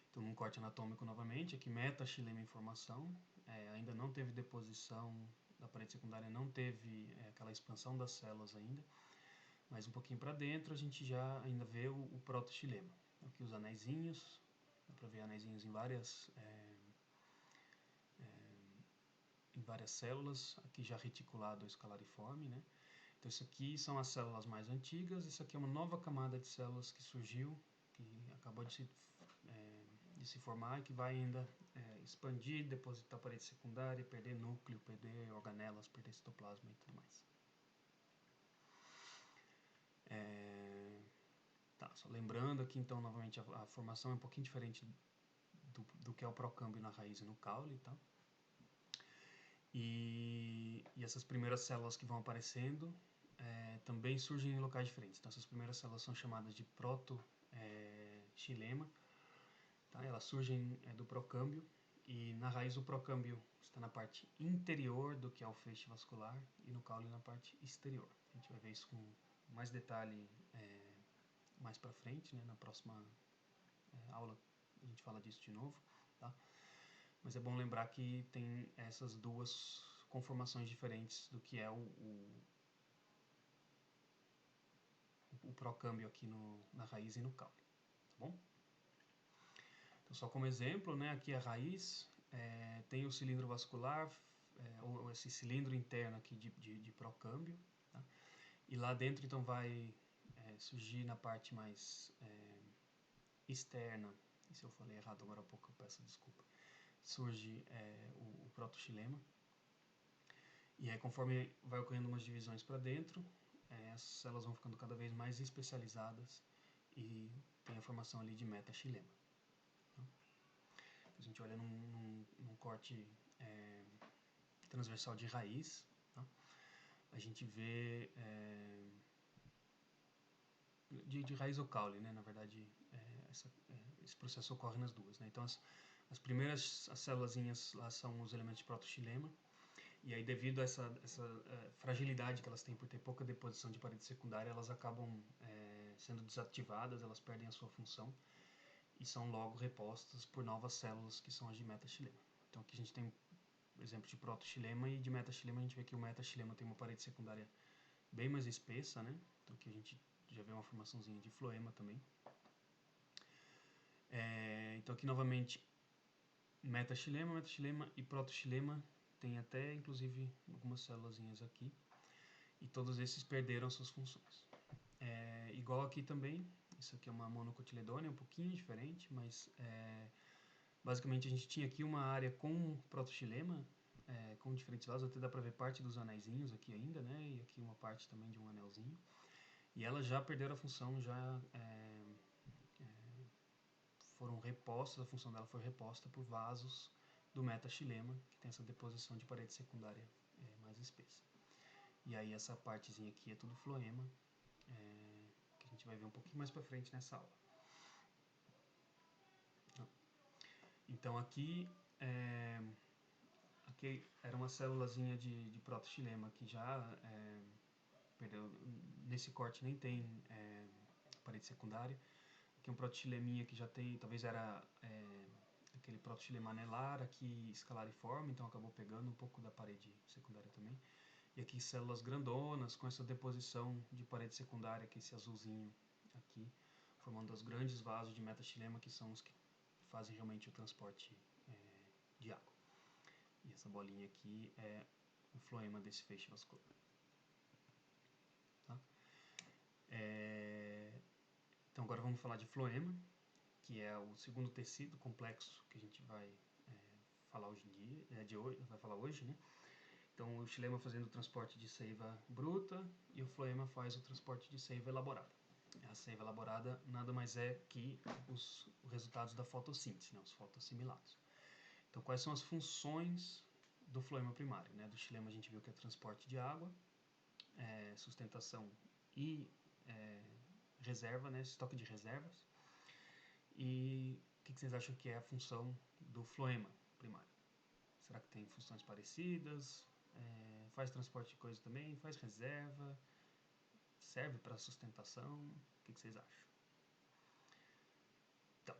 Então, num corte anatômico novamente, aqui metaxilema em formação, ainda não teve deposição da parede secundária, não teve aquela expansão das células ainda, mas um pouquinho para dentro a gente já ainda vê o protoxilema. Aqui os anéisinhos, dá para ver anéisinhos em várias células, aqui já reticulado ou escalariforme, né? Então isso aqui são as células mais antigas, isso aqui é uma nova camada de células que surgiu, que acabou de se formar e que vai ainda expandir, depositar parede secundária, perder núcleo, perder organelas, perder citoplasma e tudo mais. Tá, só lembrando aqui então novamente a formação é um pouquinho diferente do que é o procâmbio na raiz e no caule, tá? E essas primeiras células que vão aparecendo também surgem em locais diferentes. Então essas primeiras células são chamadas de protoxilema, tá? Elas surgem do procâmbio, e na raiz o procâmbio está na parte interior do que é o feixe vascular e no caule na parte exterior. A gente vai ver isso com mais detalhe mais para frente, né? Na próxima aula a gente fala disso de novo, tá? Mas é bom lembrar que tem essas duas conformações diferentes do que é o procâmbio aqui na raiz e no caule, tá bom? Então, só como exemplo, né, aqui a raiz tem o cilindro vascular, ou esse cilindro interno aqui de procâmbio, tá? E lá dentro então vai surgir na parte mais externa, e se eu falei errado agora há pouco eu peço desculpa, surge o protoxilema, e aí conforme vai ocorrendo umas divisões para dentro, as células vão ficando cada vez mais especializadas e tem a formação ali de metaxilema. A gente olha num corte transversal de raiz, tá? A gente vê de raiz ou caule, né? Na verdade, esse processo ocorre nas duas, né? Então as primeiras célulazinhas lá são os elementos de protoxilema, e aí devido a essa fragilidade que elas têm por ter pouca deposição de parede secundária, elas acabam sendo desativadas, elas perdem a sua função e são logo repostas por novas células que são as de metaxilema. Então aqui a gente tem exemplo de protoxilema, e de metaxilema a gente vê que o metaxilema tem uma parede secundária bem mais espessa, né? Então aqui a gente já vê uma formaçãozinha de floema também. Então aqui novamente metaxilema e protoxilema, tem até inclusive algumas célulazinhas aqui, e todos esses perderam suas funções. Igual aqui também, isso aqui é uma monocotiledônia, um pouquinho diferente, mas basicamente a gente tinha aqui uma área com protoxilema, com diferentes vasos, até dá para ver parte dos anelzinhos aqui ainda, né? E aqui uma parte também de um anelzinho. E elas já perderam a função, já foram repostas, a função dela foi reposta por vasos do metaxilema, que tem essa deposição de parede secundária mais espessa. E aí essa partezinha aqui é tudo floema, que a gente vai ver um pouquinho mais para frente nessa aula. Então aqui era uma célulazinha de protoxilema que já perdeu, nesse corte nem tem parede secundária. Aqui um protoxileminha que já tem, talvez era aquele protoxilema anelar, aqui escalariforme, então acabou pegando um pouco da parede secundária também. E aqui células grandonas com essa deposição de parede secundária, que é esse azulzinho aqui, formando os grandes vasos de metaxilema, que são os que fazem realmente o transporte de água. E essa bolinha aqui é o floema desse feixe vascular. Tá? Então agora vamos falar de floema, que é o segundo tecido complexo que a gente vai falar hoje em dia, vai falar hoje, né? Então o xilema fazendo o transporte de seiva bruta e o floema faz o transporte de seiva elaborada. A seiva elaborada nada mais é que os resultados da fotossíntese, né? Os fotoassimilados. Então quais são as funções do floema primário, né? Do xilema a gente viu que é transporte de água, sustentação e reserva, né? Estoque de reservas. E o que vocês acham que é a função do floema primário? Será que tem funções parecidas? Faz transporte de coisa também? Faz reserva? Serve para sustentação? O que vocês acham? Então,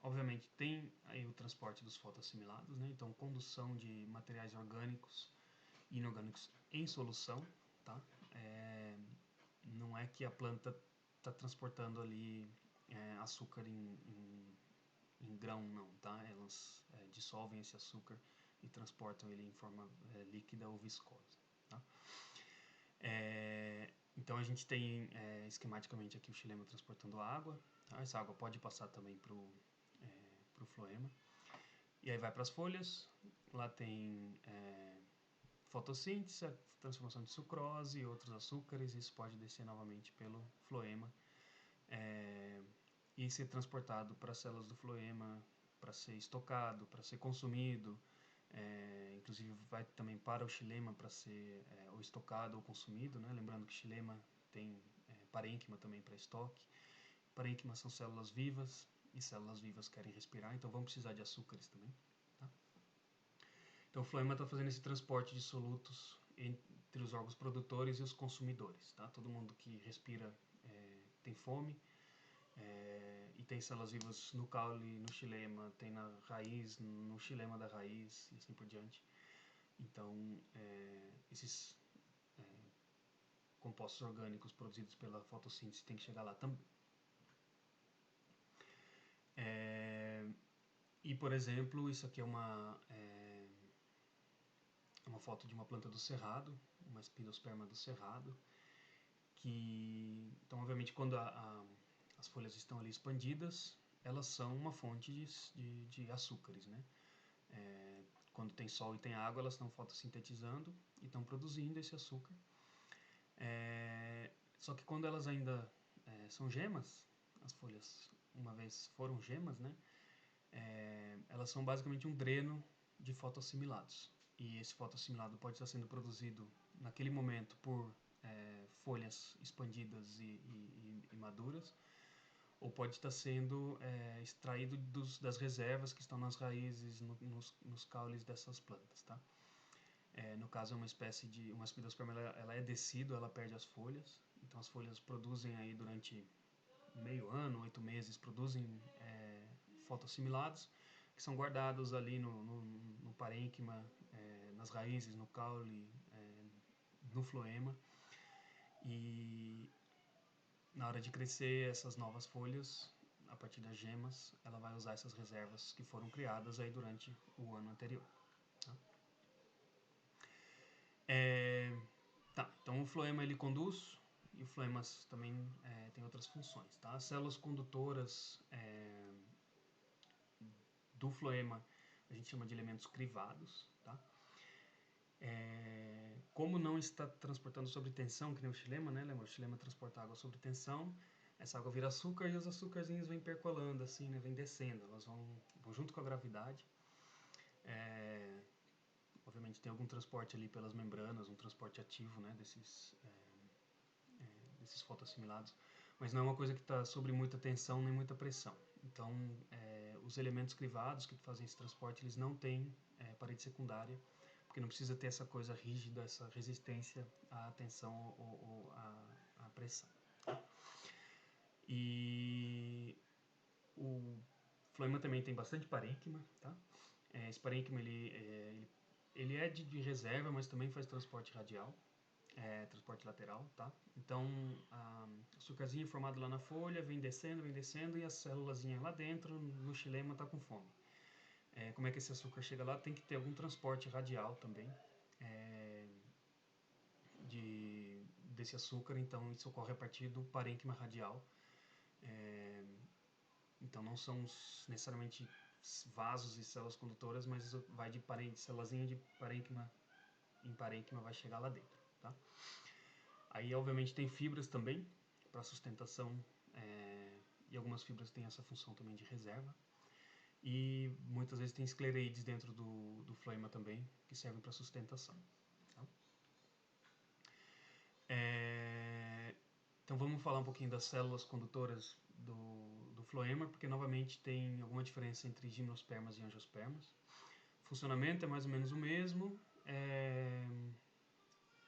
obviamente tem aí o transporte dos fotoassimilados, né? Então condução de materiais orgânicos e inorgânicos em solução, tá? Não é que a planta está transportando ali açúcar em grão, não, tá? Elas dissolvem esse açúcar e transportam ele em forma líquida ou viscosa, tá? Então a gente tem esquematicamente aqui o xilema transportando água, tá? Essa água pode passar também para o floema, e aí vai para as folhas, lá tem fotossíntese, transformação de sucrose e outros açúcares, isso pode descer novamente pelo floema e ser transportado para as células do floema, para ser estocado, para ser consumido, inclusive vai também para o xilema para ser ou estocado ou consumido, né? Lembrando que xilema tem parênquima também para estoque. Parênquima são células vivas, e células vivas querem respirar, então vão precisar de açúcares também. Tá? Então o floema está fazendo esse transporte de solutos entre os órgãos produtores e os consumidores. Tá? Todo mundo que respira tem fome, e tem células vivas no caule, no xilema, tem na raiz, no xilema da raiz e assim por diante. Então, esses compostos orgânicos produzidos pela fotossíntese têm que chegar lá também. E, por exemplo, isso aqui é uma foto de uma planta do cerrado, uma espidosperma do cerrado, que, então, obviamente, quando as folhas estão ali expandidas, elas são uma fonte de açúcares, né? Quando tem sol e tem água, elas estão fotossintetizando e estão produzindo esse açúcar. Só que quando elas ainda são gemas, as folhas, uma vez foram gemas, né? Elas são basicamente um dreno de fotoassimilados. E esse fotoassimilado pode estar sendo produzido naquele momento por folhas expandidas e maduras, ou pode estar sendo extraído das reservas que estão nas raízes, nos caules dessas plantas, tá? No caso é uma espécie de uma espidosperma, ela é decídua, ela perde as folhas, então as folhas produzem aí durante meio ano, 8 meses, produzem fotoassimilados que são guardados ali no parênquima, nas raízes, no caule, no floema, e na hora de crescer essas novas folhas, a partir das gemas, ela vai usar essas reservas que foram criadas aí durante o ano anterior. Tá? Então o floema ele conduz, e o floema também tem outras funções. Tá? As células condutoras do floema a gente chama de elementos crivados. Tá? Como não está transportando sobre tensão, que nem o xilema, né? Lembra? O xilema transporta água sobre tensão, essa água vira açúcar e os açúcarzinhos vêm percolando, assim, né? Vêm descendo, elas vão junto com a gravidade. Obviamente tem algum transporte ali pelas membranas, um transporte ativo, né? Desses fotoassimilados, mas não é uma coisa que está sobre muita tensão nem muita pressão. Então, os elementos crivados que fazem esse transporte, eles não têm parede secundária, porque não precisa ter essa coisa rígida, essa resistência à tensão ou à pressão. E o floema também tem bastante parênquima, tá? Esse parênquima ele é de reserva, mas também faz transporte radial, transporte lateral, tá? Então, o açúcarzinho formado lá na folha vem descendo e a célulazinha lá dentro, no xilema, tá com fome. Como é que esse açúcar chega lá? Tem que ter algum transporte radial também desse açúcar, então isso ocorre a partir do parênquima radial. Então não são necessariamente vasos e células condutoras, mas vai de célulazinha de parênquima em parênquima vai chegar lá dentro, tá? Aí obviamente tem fibras também para sustentação, e algumas fibras têm essa função também de reserva. E muitas vezes tem esclereides dentro do floema também, que servem para sustentação. Tá? Então vamos falar um pouquinho das células condutoras do floema, porque novamente tem alguma diferença entre gimnospermas e angiospermas. O funcionamento é mais ou menos o mesmo,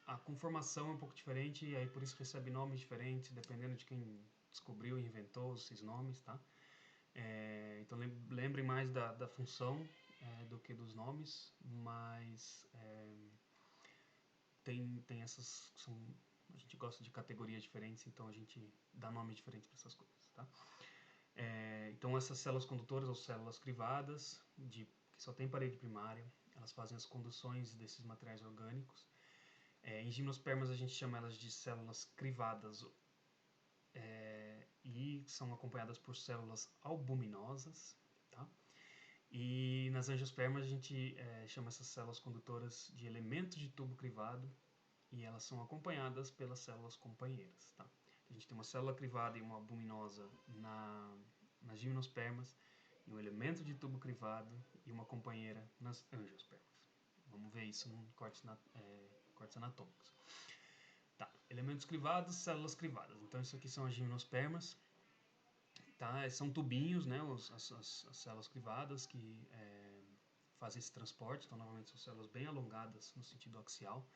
a conformação é um pouco diferente, e aí por isso recebe nomes diferentes, dependendo de quem descobriu e inventou esses nomes, tá? Então lembrem mais da função do que dos nomes, mas tem essas... a gente gosta de categorias diferentes, então a gente dá nomes diferentes para essas coisas, tá? Então essas células condutoras ou células crivadas, que só tem parede primária, elas fazem as conduções desses materiais orgânicos. Em gimnospermas a gente chama elas de células crivadas e são acompanhadas por células albuminosas, tá? E nas angiospermas a gente chama essas células condutoras de elementos de tubo crivado, e elas são acompanhadas pelas células companheiras, tá? A gente tem uma célula crivada e uma albuminosa nas gimnospermas, e um elemento de tubo crivado e uma companheira nas angiospermas. Vamos ver isso em cortes anatômicos. Tá, elementos crivados, células crivadas. Então isso aqui são as gimnospermas. Tá? São tubinhos, né, as células crivadas que fazem esse transporte. Então normalmente são células bem alongadas no sentido axial.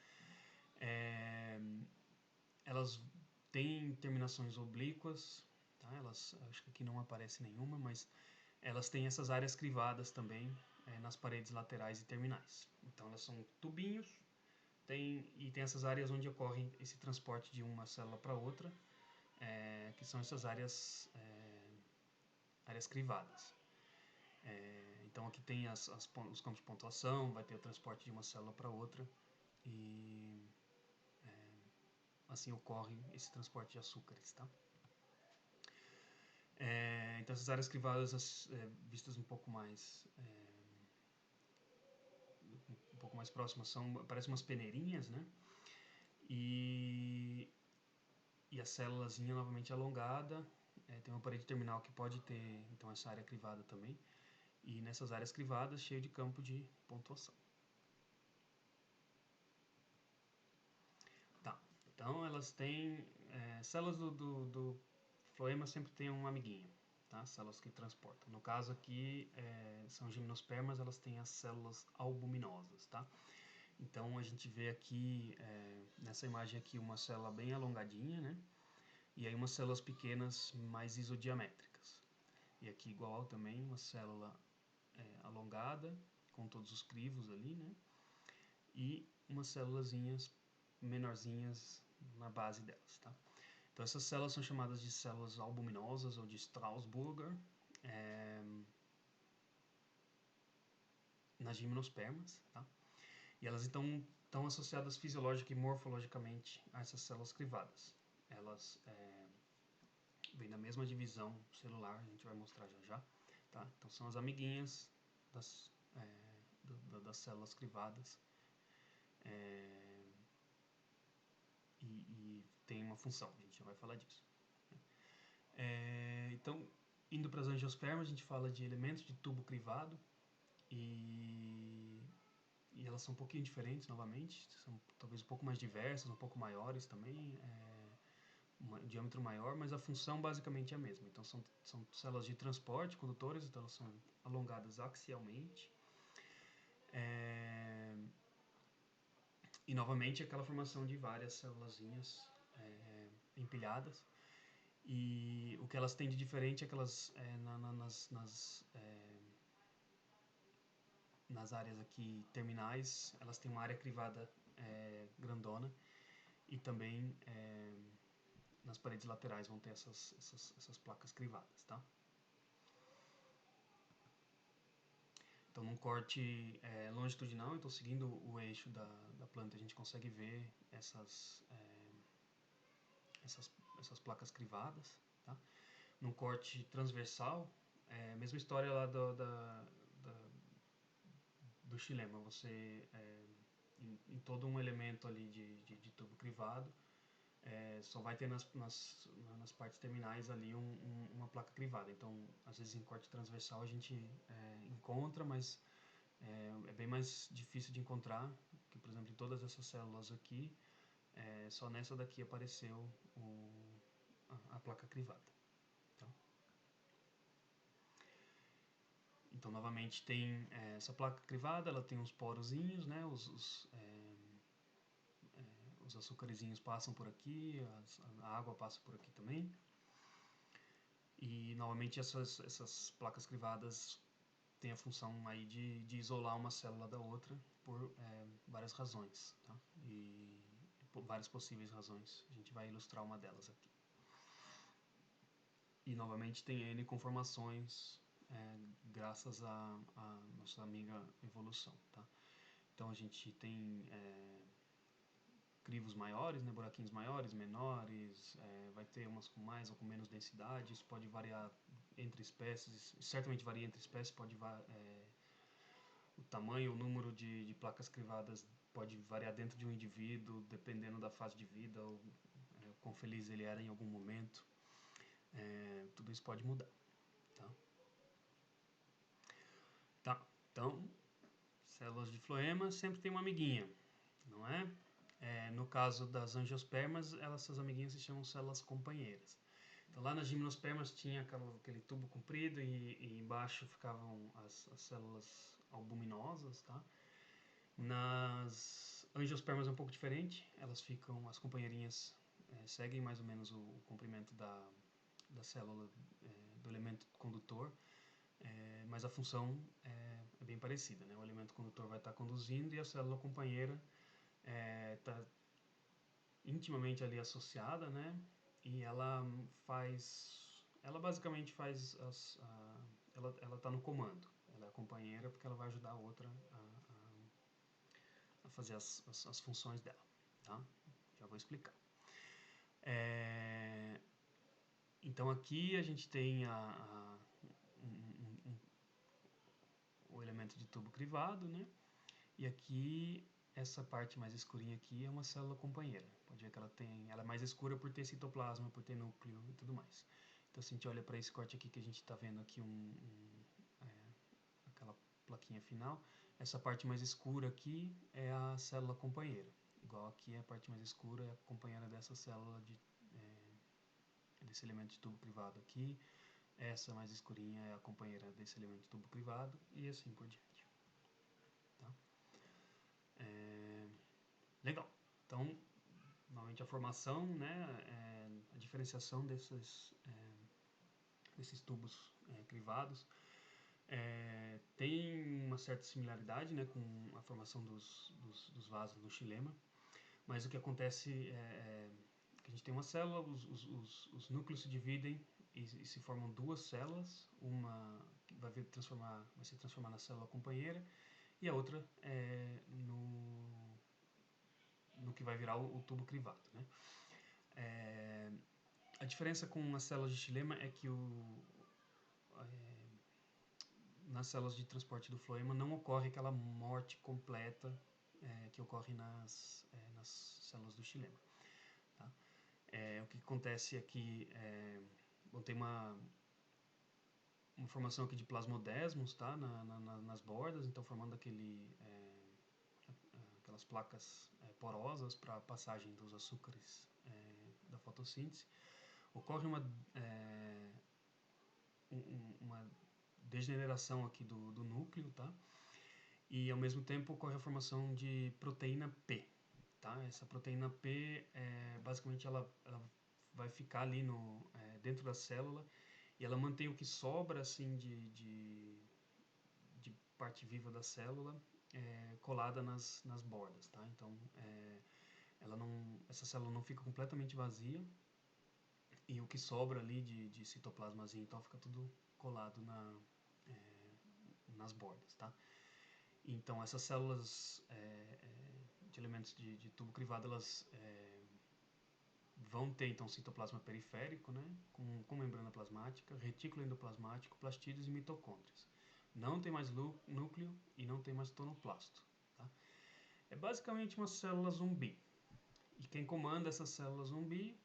Elas têm terminações oblíquas, tá? Acho que aqui não aparece nenhuma, mas elas têm essas áreas crivadas também nas paredes laterais e terminais. Então elas são tubinhos, e tem essas áreas onde ocorre esse transporte de uma célula para outra, que são essas áreas crivadas. Então aqui tem os campos de pontuação, vai ter o transporte de uma célula para outra, e assim ocorre esse transporte de açúcares, tá? Então essas áreas crivadas, vistas um pouco mais próximas, parecem umas peneirinhas, né? E a célulazinha novamente alongada, tem uma parede terminal que pode ter então essa área crivada também, e nessas áreas crivadas cheio de campo de pontuação. Tá, então elas têm células do floema sempre tem um amiguinho, tá? Células que transportam. No caso aqui são gimnospermas, elas têm as células albuminosas, tá? Então a gente vê aqui nessa imagem aqui uma célula bem alongadinha, né? E aí umas células pequenas mais isodiamétricas. E aqui igual também uma célula alongada com todos os crivos ali, né? E umas célulazinhas menorzinhas na base delas, tá? Então essas células são chamadas de células albuminosas ou de Strasburger nas gimnospermas, tá? E elas então estão associadas fisiológica e morfologicamente a essas células crivadas. Elas vêm da mesma divisão celular, a gente vai mostrar já já, tá? Então são as amiguinhas das células crivadas e tem uma função, a gente já vai falar disso. Então, indo para as angiospermas, a gente fala de elementos de tubo crivado e elas são um pouquinho diferentes novamente, são talvez um pouco mais diversas, um pouco maiores também, um diâmetro maior, mas a função basicamente é a mesma. Então são células de transporte, condutores, então elas são alongadas axialmente. E novamente aquela formação de várias célulazinhas empilhadas. E o que elas têm de diferente é que elas nas áreas aqui terminais, elas têm uma área crivada grandona e também nas paredes laterais vão ter essas placas crivadas, tá? Então, num corte longitudinal, então seguindo o eixo da planta, a gente consegue ver essas placas crivadas, tá? Num corte transversal, mesma história lá do xilema, você em todo um elemento ali de tubo crivado, só vai ter nas partes terminais ali uma placa crivada. Então, às vezes em corte transversal a gente encontra, mas é bem mais difícil de encontrar, que por exemplo em todas essas células aqui, só nessa daqui apareceu a placa crivada. Tá? Então, novamente, tem essa placa crivada, ela tem uns porozinhos, né? Os açúcarezinhos passam por aqui, a água passa por aqui também. E, novamente, essas placas crivadas têm a função aí de isolar uma célula da outra por várias razões, tá? E por várias possíveis razões. A gente vai ilustrar uma delas aqui. E, novamente, tem N conformações graças à nossa amiga evolução, tá? Então, a gente tem crivos maiores, né, buraquinhos maiores, menores, vai ter umas com mais ou com menos densidade, isso pode variar entre espécies, certamente varia entre espécies, o tamanho, o número de placas crivadas pode variar dentro de um indivíduo, dependendo da fase de vida, ou quão feliz ele era em algum momento, tudo isso pode mudar, tá? Tá, então, células de floema sempre tem uma amiguinha, não é? No caso das angiospermas, essas amiguinhas se chamam células companheiras. Então, lá nas gimnospermas tinha aquele tubo comprido e embaixo ficavam as células albuminosas, tá? Nas angiospermas é um pouco diferente, as companheirinhas seguem mais ou menos o comprimento da célula, do elemento condutor, mas a função é bem parecida, né? O elemento condutor vai estar conduzindo e a célula companheira está intimamente ali associada, né? E ela basicamente faz ela está no comando. Ela é a companheira porque ela vai ajudar a outra a fazer as funções dela, tá? Já vou explicar. Então aqui a gente tem o elemento de tubo crivado, né? E aqui essa parte mais escurinha aqui é uma célula companheira. Pode ver que ela é mais escura por ter citoplasma, por ter núcleo e tudo mais. Então se a gente olha para esse corte aqui que a gente está vendo aqui aquela plaquinha final, essa parte mais escura aqui é a célula companheira. Igual aqui a parte mais escura é a companheira dessa célula desse elemento de tubo crivado aqui. Essa mais escurinha é a companheira desse elemento de tubo crivado e assim por diante. Tá? Legal. Então, normalmente a formação, né, a diferenciação desses tubos crivados tem uma certa similaridade, né, com a formação dos vasos no xilema, Mas o que acontece que a gente tem uma célula, os núcleos se dividem e se formam duas células, uma que vai se transformar na célula companheira e a outra no que vai virar o tubo crivado, né? A diferença com as células de xilema é que nas células de transporte do floema não ocorre aquela morte completa que ocorre nas células do xilema. Tá? O que acontece aqui tem uma formação aqui de plasmodesmos, tá? Nas bordas, então formando aquelas placas porosas para a passagem dos açúcares da fotossíntese. Ocorre uma degeneração aqui do núcleo, tá? E ao mesmo tempo ocorre a formação de proteína P, tá? Essa proteína P, basicamente ela vai ficar ali dentro da célula e ela mantém o que sobra assim de parte viva da célula colada nas bordas, tá? Então essa célula não fica completamente vazia e o que sobra ali de citoplasmazinho e tal fica tudo colado nas bordas, tá? Então essas células de elementos de tubo crivado, elas vão ter então citoplasma periférico, né, com membrana plasmática, retículo endoplasmático, plastídeos e mitocôndrias. Não tem mais núcleo e não tem mais tonoplasto. Tá? É basicamente uma célula zumbi. E quem comanda essa célula zumbi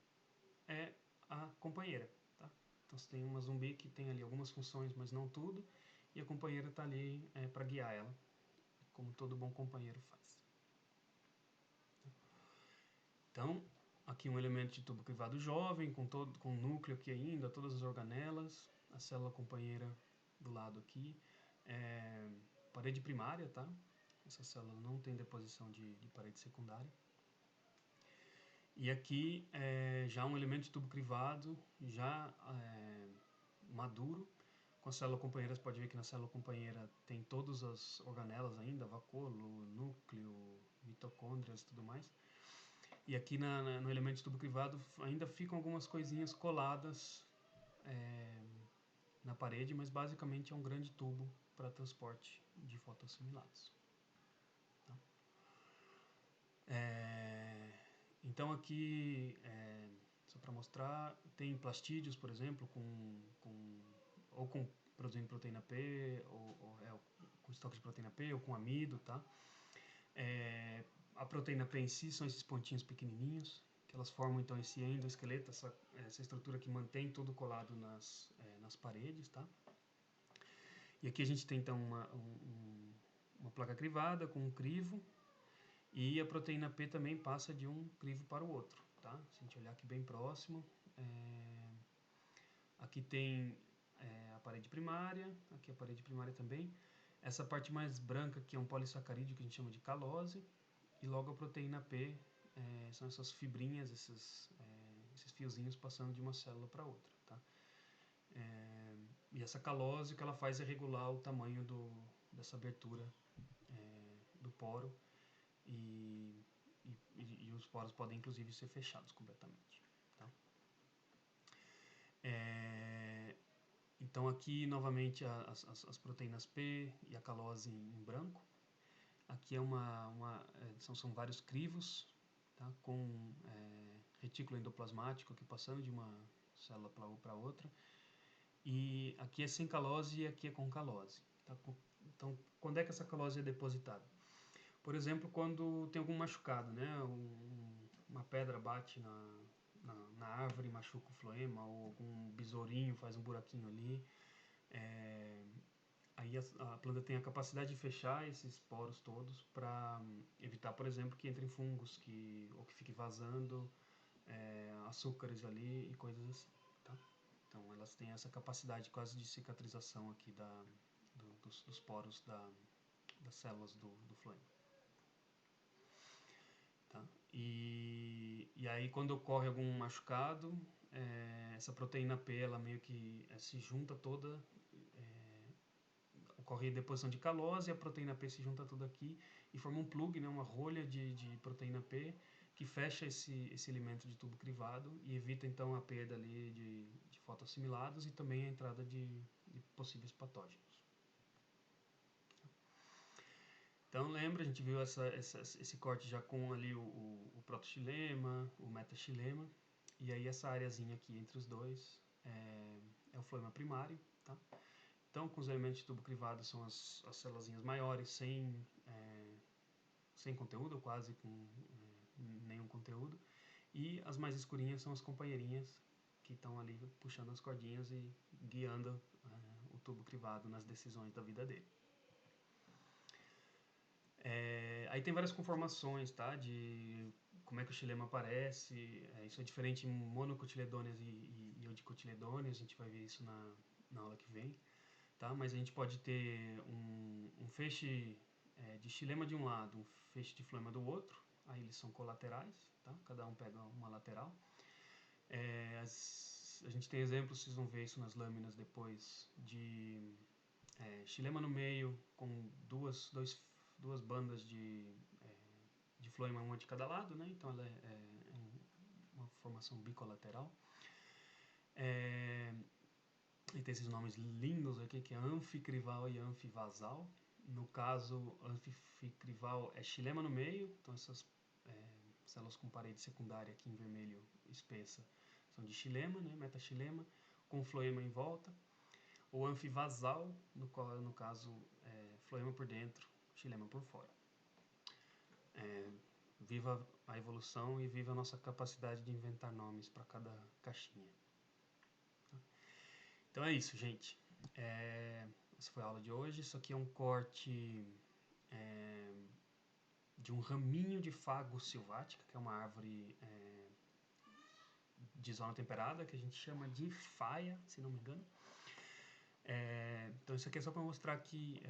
é a companheira. Tá? Então você tem uma zumbi que tem ali algumas funções, mas não tudo, e a companheira está ali para guiar ela, como todo bom companheiro faz. Então, aqui um elemento de tubo crivado jovem, com núcleo aqui ainda, todas as organelas, a célula companheira do lado aqui, parede primária, tá? Essa célula não tem deposição de parede secundária. E aqui já um elemento de tubo crivado, já maduro, com a célula companheira. Você pode ver que na célula companheira tem todas as organelas ainda, vacúolo, núcleo, mitocôndrias e tudo mais. E aqui no elemento de tubo crivado ainda ficam algumas coisinhas coladas na parede, mas basicamente é um grande tubo para transporte de fotoassimilados. Tá? Então aqui, só para mostrar, tem plastídeos, por exemplo, ou com produzindo proteína P, ou com estoque de proteína P, ou com amido, tá? A proteína P em si são esses pontinhos pequenininhos, que elas formam então esse endoesqueleto, essa estrutura que mantém tudo colado nas paredes, tá? E aqui a gente tem então uma placa crivada com um crivo, e a proteína P também passa de um crivo para o outro, tá? Se a gente olhar aqui bem próximo, aqui tem a parede primária, aqui a parede primária também. Essa parte mais branca aqui é um polissacarídeo que a gente chama de calose, e logo a proteína P são essas fibrinhas, esses fiozinhos passando de uma célula para outra, tá? E essa calose, o que ela faz é regular o tamanho dessa abertura do poro, e os poros podem inclusive ser fechados completamente. Tá? Então aqui novamente as proteínas P e a calose em branco. Aqui são vários crivos, tá? Com retículo endoplasmático aqui passando de uma célula para outra. E aqui é sem calose e aqui é com calose. Tá? Então, quando é que essa calose é depositada? Por exemplo, quando tem algum machucado, né? Uma pedra bate na árvore e machuca o floema, ou algum besourinho faz um buraquinho ali. Aí a planta tem a capacidade de fechar esses poros todos para evitar, por exemplo, que entrem fungos ou que fique vazando açúcares ali e coisas assim. Tá? Então elas têm essa capacidade quase de cicatrização aqui dos poros das células do floema. Tá? E aí quando ocorre algum machucado, essa proteína P ela meio que se junta toda, ocorre a deposição de calose, e a proteína P se junta tudo aqui e forma um plug, né, uma rolha de proteína P, que fecha esse elemento de tubo crivado e evita então a perda ali de fotoassimilados e também a entrada de possíveis patógenos. Então lembra, a gente viu esse corte já com ali o protoxilema, o metaxilema, e aí essa areazinha aqui entre os dois é o floema primário, tá? Então com os elementos de tubo crivado são as célulazinhas maiores, sem conteúdo, ou quase com nenhum conteúdo, e as mais escurinhas são as companheirinhas que estão ali puxando as cordinhas e guiando o tubo crivado nas decisões da vida dele. Aí tem várias conformações, tá? De como é que o xilema aparece. Isso é diferente em monocotiledôneas e eudicotiledôneas. A gente vai ver isso na aula que vem, tá? Mas a gente pode ter um feixe de xilema de um lado, um feixe de floema do outro. Aí eles são colaterais, tá? Cada um pega uma lateral. A gente tem exemplos, vocês vão ver isso nas lâminas depois, de xilema no meio com duas bandas de floema, uma de cada lado, né? Então ela é uma formação bicolateral. E tem esses nomes lindos aqui, que é anficrival e anfivasal. No caso, anficrival é xilema no meio, então essas células com parede secundária aqui em vermelho espessa são de xilema, né? Metaxilema, com floema em volta. O anfivasal, no caso, floema por dentro, xilema por fora. Viva a evolução e viva a nossa capacidade de inventar nomes para cada caixinha. Então é isso, gente. Essa foi a aula de hoje. Isso aqui é um corte de um raminho de fago silvática, que é uma árvore de zona temperada, que a gente chama de faia, se não me engano. Então isso aqui é só para mostrar que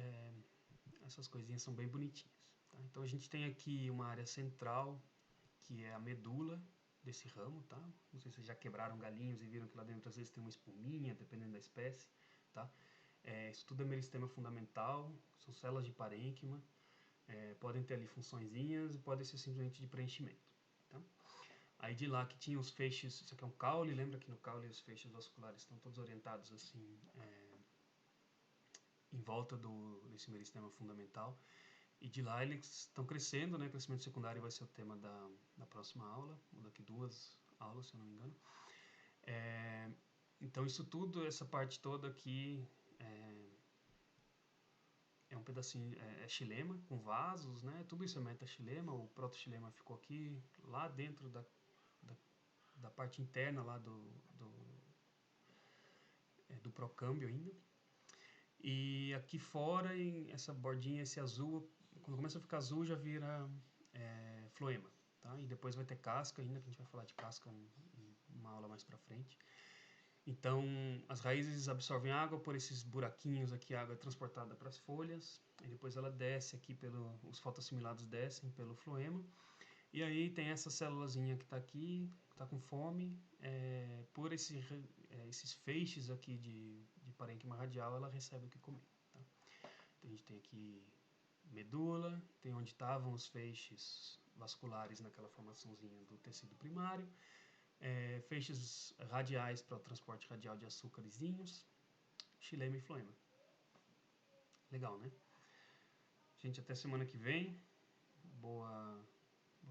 essas coisinhas são bem bonitinhas. Tá? Então a gente tem aqui uma área central, que é a medula desse ramo, tá? Não sei se vocês já quebraram galinhos e viram que lá dentro às vezes tem uma espuminha, dependendo da espécie, tá? Isso tudo é meristema fundamental, são células de parênquima, podem ter ali funçõezinhas e podem ser simplesmente de preenchimento, tá? Aí de lá que tinha os feixes, isso aqui é um caule, lembra que no caule os feixes vasculares estão todos orientados assim, em volta desse meristema fundamental. E de lá eles estão crescendo, né? Crescimento secundário vai ser o tema da próxima aula, ou daqui 2 aulas, se eu não me engano. Então isso tudo, essa parte toda aqui é um pedacinho, é xilema com vasos, né? Tudo isso é metaxilema, o protoxilema ficou aqui, lá dentro da parte interna lá do procâmbio ainda. E aqui fora, essa bordinha, esse azul, quando começa a ficar azul já vira floema, tá? E depois vai ter casca ainda, que a gente vai falar de casca em uma aula mais pra frente. Então, as raízes absorvem água por esses buraquinhos aqui, a água é transportada para as folhas, e depois ela desce aqui os fotoassimilados descem pelo floema, e aí tem essa célulazinha que está aqui, que está com fome, por esses feixes aqui de parênquima radial, ela recebe o que comer, tá? Então, a gente tem aqui medula, tem onde estavam os feixes vasculares naquela formaçãozinha do tecido primário, feixes radiais para o transporte radial de açúcarezinhos, xilema e floema. Legal, né? Gente, até semana que vem. Boa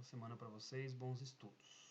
semana para vocês, bons estudos.